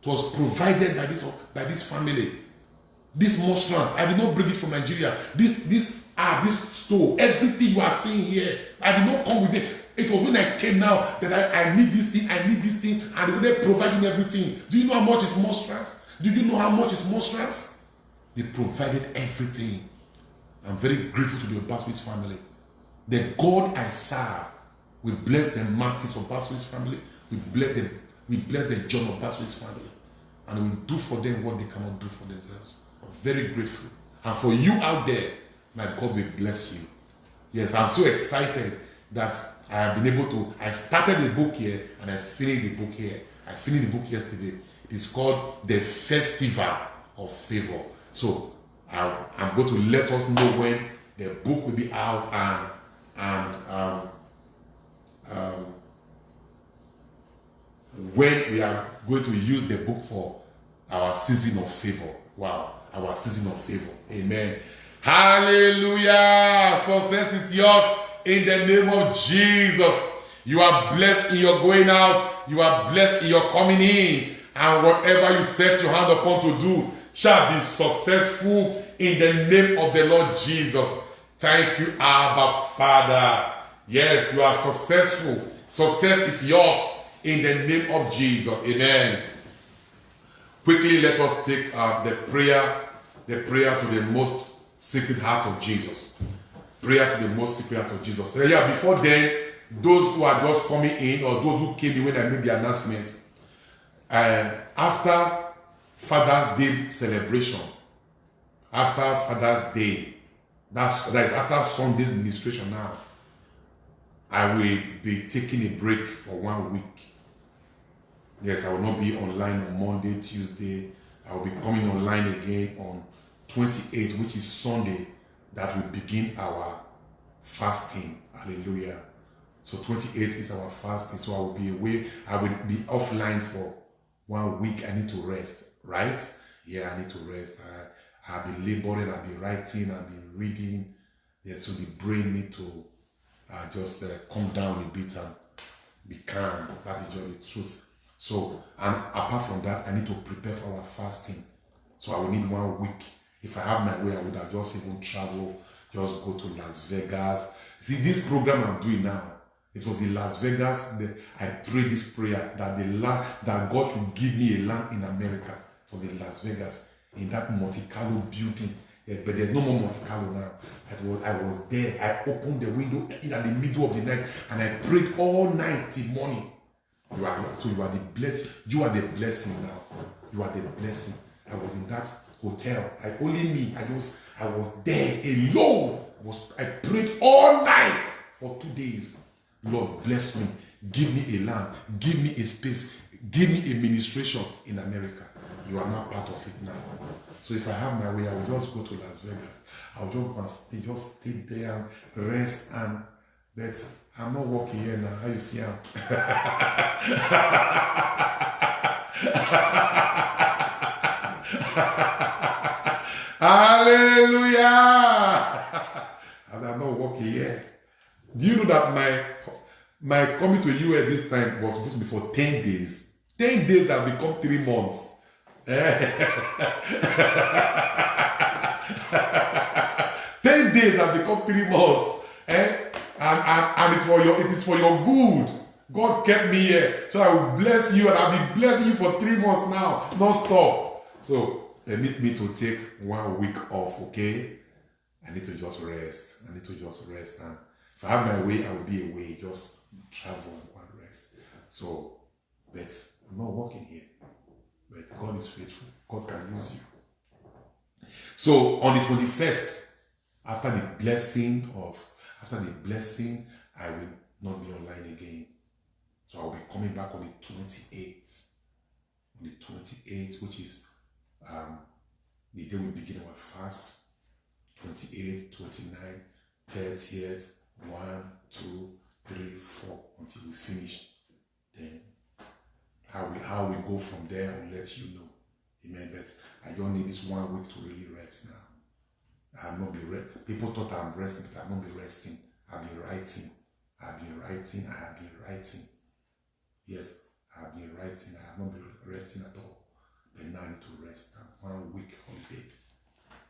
It was provided by this family. This moisturizer, I did not bring it from Nigeria. This store, everything you are seeing here, I did not come with it. It was when I came now that I need this thing, and they're providing everything. Do you know how much is moisturizer? Do you know how much is moisturizer? They provided everything. I'm very grateful to the Obaswi's family. The God I serve will bless the Martis Obaswi's family. We bless the John Obaswi's family. And we do for them what they cannot do for themselves. I'm very grateful. And for you out there, my God will bless you. Yes, I'm so excited that I have been able to. I started the book here and I finished the book here. I finished the book yesterday. It is called The Festival of Favor. So I'm going to let us know when the book will be out and when we are going to use the book for our season of favor. Wow, our season of favor. Amen. Hallelujah. Success is yours in the name of Jesus. You are blessed in your going out. You are blessed in your coming in. And whatever you set your hand upon to do shall be successful in the name of the Lord Jesus. Thank you, Abba Father. Yes, you are successful. Success is yours in the name of Jesus. Amen. Quickly, let us take the prayer to the most sacred heart of Jesus. Prayer to the most sacred heart of Jesus. Yeah, before then, those who are just coming in or those who came in when I made the announcement, after Father's Day celebration, after Father's Day, that's like after Sunday's ministration now, I will be taking a break for 1 week. Yes, I will not be online on Monday, Tuesday. I will be coming online again on 28th, which is Sunday, that will begin our fasting. Hallelujah. So 28th is our fasting. So I will be away. I will be offline for 1 week. I need to rest, right? Yeah, I need to rest. I'll be laboring, I'll be writing, I'll be reading. Yeah, so the brain need to just calm down a bit and be calm. That is just the truth. So, and apart from that, I need to prepare for our fasting. So I will need 1 week. If I have my way, I would have just even traveled, just go to Las Vegas. See, this program I'm doing now, it was in Las Vegas. I prayed this prayer that God will give me a land in America. It was in Las Vegas, in that Monte Carlo building. Yes, but there's no more Monte Carlo now. I was there. I opened the window in the middle of the night and I prayed all night till morning. You are the blessing. You are the blessing now. You are the blessing. I was in that hotel. I was there alone. I prayed all night for 2 days. Lord, bless me. Give me a land. Give me a space. Give me a ministration in America. You are not part of it now. So if I have my way, I will just go to Las Vegas. I'll just stay there and rest. But I'm not working here now. How you see him? Hallelujah! And I'm not working here. Do you know that my coming to US this time was supposed to be for 10 days? 10 days have become 3 months. 10 days have become 3 months. And it is for your good. God kept me here. So I will bless you and I'll be blessing you for 3 months now. Non-stop. So permit me to take 1 week off, okay? I need to just rest. And if I have my way, I will be away. Just travel and rest. So, but I'm not working here. But God is faithful. God can use you. So on the 21st, after the blessing, I will not be online again. So I'll be coming back on the 28th. On the 28th, which is the day we begin our fast. 28th, 29th, 30th, 1, 2, 3, 4, until we finish. Then how we go from there, I'll let you know. Amen. But I don't need this 1 week to really rest now. I have not been resting. People thought I'm resting, but I've not been resting. I've been writing. Yes, I've been writing. I have not been resting at all. But now I need to rest now. 1 week holiday.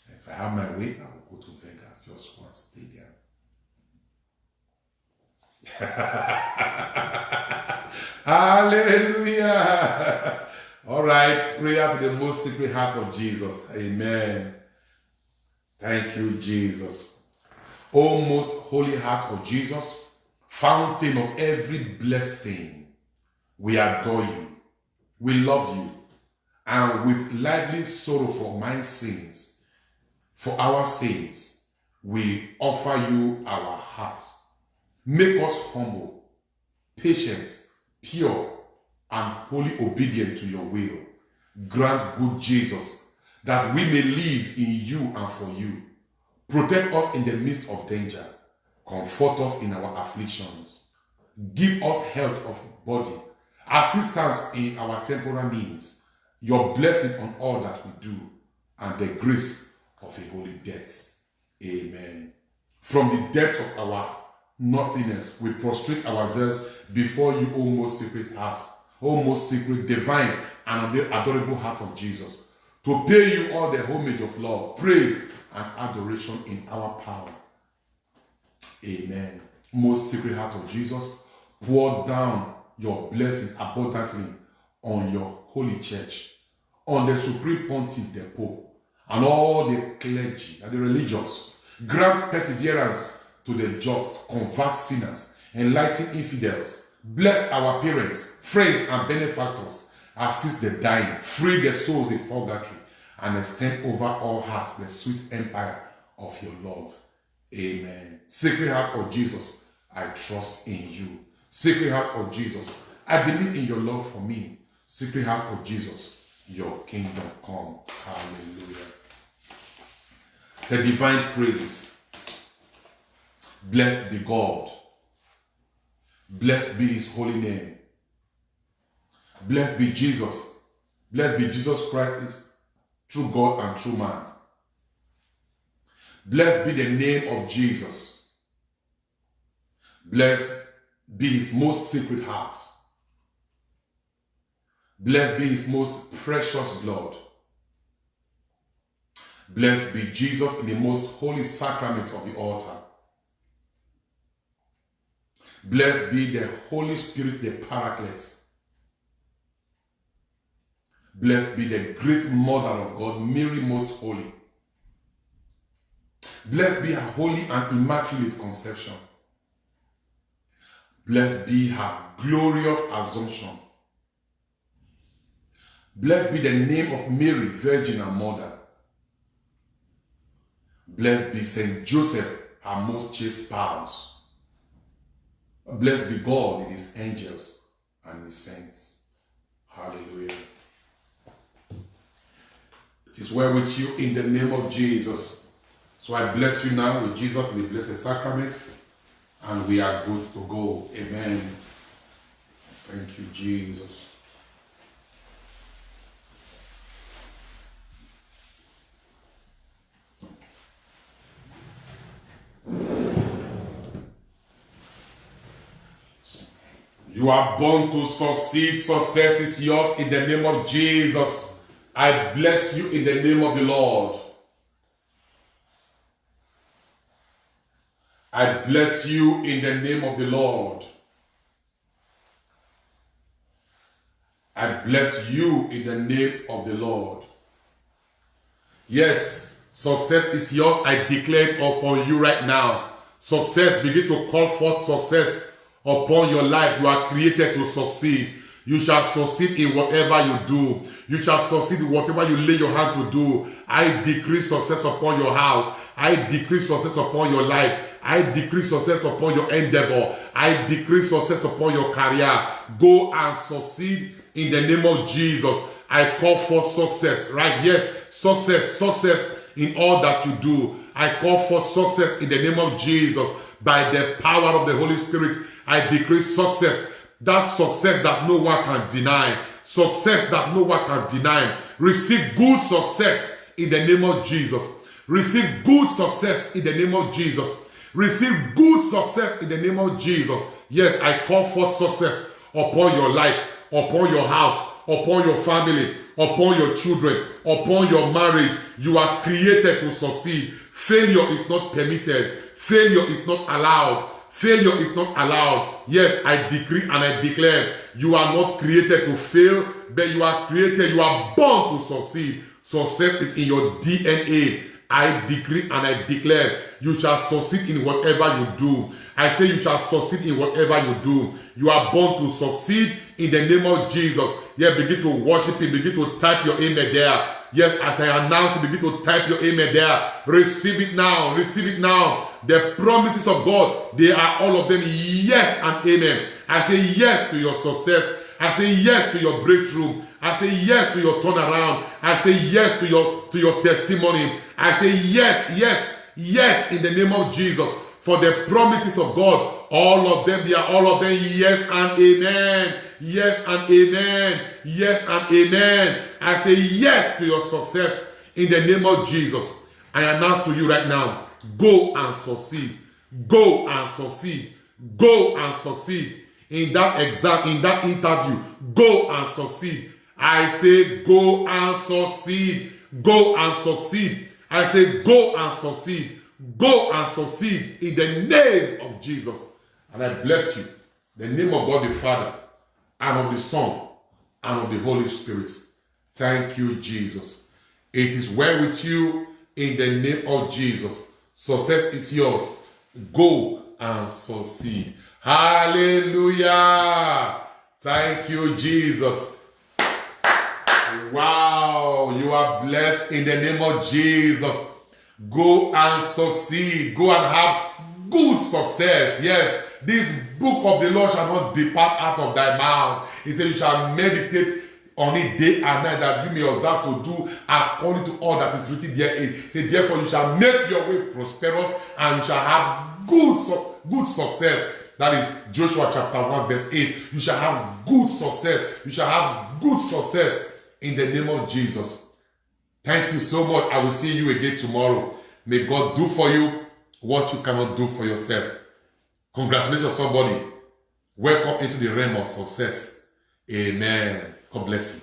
And if I have my way, I will go to Vegas. Just one stadium. Hallelujah. All right. Prayer to the most secret heart of Jesus. Amen. Thank you, Jesus. O most holy heart of Jesus, fountain of every blessing, we adore you. We love you. And with lively sorrow for my sins, for our sins, we offer you our hearts. Make us humble, patient, pure, and wholly obedient to your will. Grant, good Jesus, that we may live in you and for you. Protect us in the midst of danger. Comfort us in our afflictions. Give us health of body, assistance in our temporal needs, your blessing on all that we do, and the grace of a holy death. Amen. From the depth of our nothingness, we prostrate ourselves before you, O most sacred heart, O most sacred, divine, and adorable heart of Jesus, to pay you all the homage of love, praise, and adoration in our power. Amen. Most sacred heart of Jesus, pour down your blessing abundantly on your holy church, on the supreme pontiff, the Pope, and all the clergy and the religious. Grant perseverance to the just, convert sinners, enlighten infidels, bless our parents, friends, and benefactors, assist the dying, free the souls in purgatory, and extend over all hearts the sweet empire of your love. Amen. Sacred Heart of Jesus, I trust in you. Sacred Heart of Jesus, I believe in your love for me. Sacred Heart of Jesus, your kingdom come. Hallelujah. The divine praises. Blessed be God. Blessed be his holy name. Blessed be Jesus. Blessed be Jesus Christ, is true God and true man. Blessed be the name of Jesus. Blessed be his most sacred heart. Blessed be his most precious blood. Blessed be Jesus in the most holy sacrament of the altar. Blessed be the Holy Spirit, the Paraclete. Blessed be the great Mother of God, Mary most holy. Blessed be her holy and immaculate conception. Blessed be her glorious assumption. Blessed be the name of Mary, Virgin and Mother. Blessed be Saint Joseph, her most chaste spouse. Blessed be God in his angels and his saints. Hallelujah. It is well with you in the name of Jesus. So I bless you now with Jesus in the blessed sacraments, and we are good to go. Amen. Thank you, Jesus. You are born to succeed. Success is yours in the name of Jesus. I bless you in the name of the Lord. I bless you in the name of the Lord. I bless you in the name of the Lord. Yes, success is yours. I declare it upon you right now. Success, begin to call forth success upon your life. You are created to succeed. You shall succeed in whatever you do. You shall succeed in whatever you lay your hand to do. I decree success upon your house. I decree success upon your life. I decree success upon your endeavor. I decree success upon your career. Go and succeed in the name of Jesus. I call for success, right? Yes, success in all that you do. I call for success in the name of Jesus. By the power of the Holy Spirit, I decree success. That success that no one can deny. Success that no one can deny. Receive good success in the name of Jesus. Receive good success in the name of Jesus. Receive good success in the name of Jesus. Yes, I call for success upon your life, upon your house, upon your family, upon your children, upon your marriage. You are created to succeed. Failure is not permitted. Failure is not allowed. Failure is not allowed. Yes, I decree and I declare, you are not created to fail, but you are created, you are born to succeed. Success is in your DNA. I decree and I declare, you shall succeed in whatever you do. I say you shall succeed in whatever you do. You are born to succeed in the name of Jesus. Yeah, begin to worship him, begin to type your amen there. Yes, as I announce, begin to type your amen there. Receive it now, receive it now. The promises of God, they are all of them yes and amen. I say yes to your success. I say yes to your breakthrough. I say yes to your turnaround. I say yes to your testimony. I say yes in the name of Jesus. For the promises of God, all of them, they are all of them yes and amen. Yes and amen. Yes and amen. I say yes to your success in the name of Jesus. I announce to you right now, go and succeed. Go and succeed. Go and succeed. In that exam, in that interview, go and succeed. I say go and succeed. Go and succeed. I say go and succeed. Go and succeed in the name of Jesus. And I bless you. The name of God the Father, and of the Son, and of the Holy Spirit. Thank you, Jesus. It is well with you in the name of Jesus. Success is yours. Go and succeed. Hallelujah. Thank you, Jesus. Wow, you are blessed in the name of Jesus. Go and succeed. Go and have good success. Yes, this book of the Lord shall not depart out of thy mouth. It says you shall meditate on it day and night, that you may observe to do according to all that is written therein. It says, therefore you shall make your way prosperous, and you shall have good success. That is Joshua chapter 1 verse 8. You shall have good success. You shall have good success in the name of Jesus. Thank you so much. I will see you again tomorrow. May God do for you what you cannot do for yourself. Congratulations, somebody. Welcome into the realm of success. Amen. God bless you.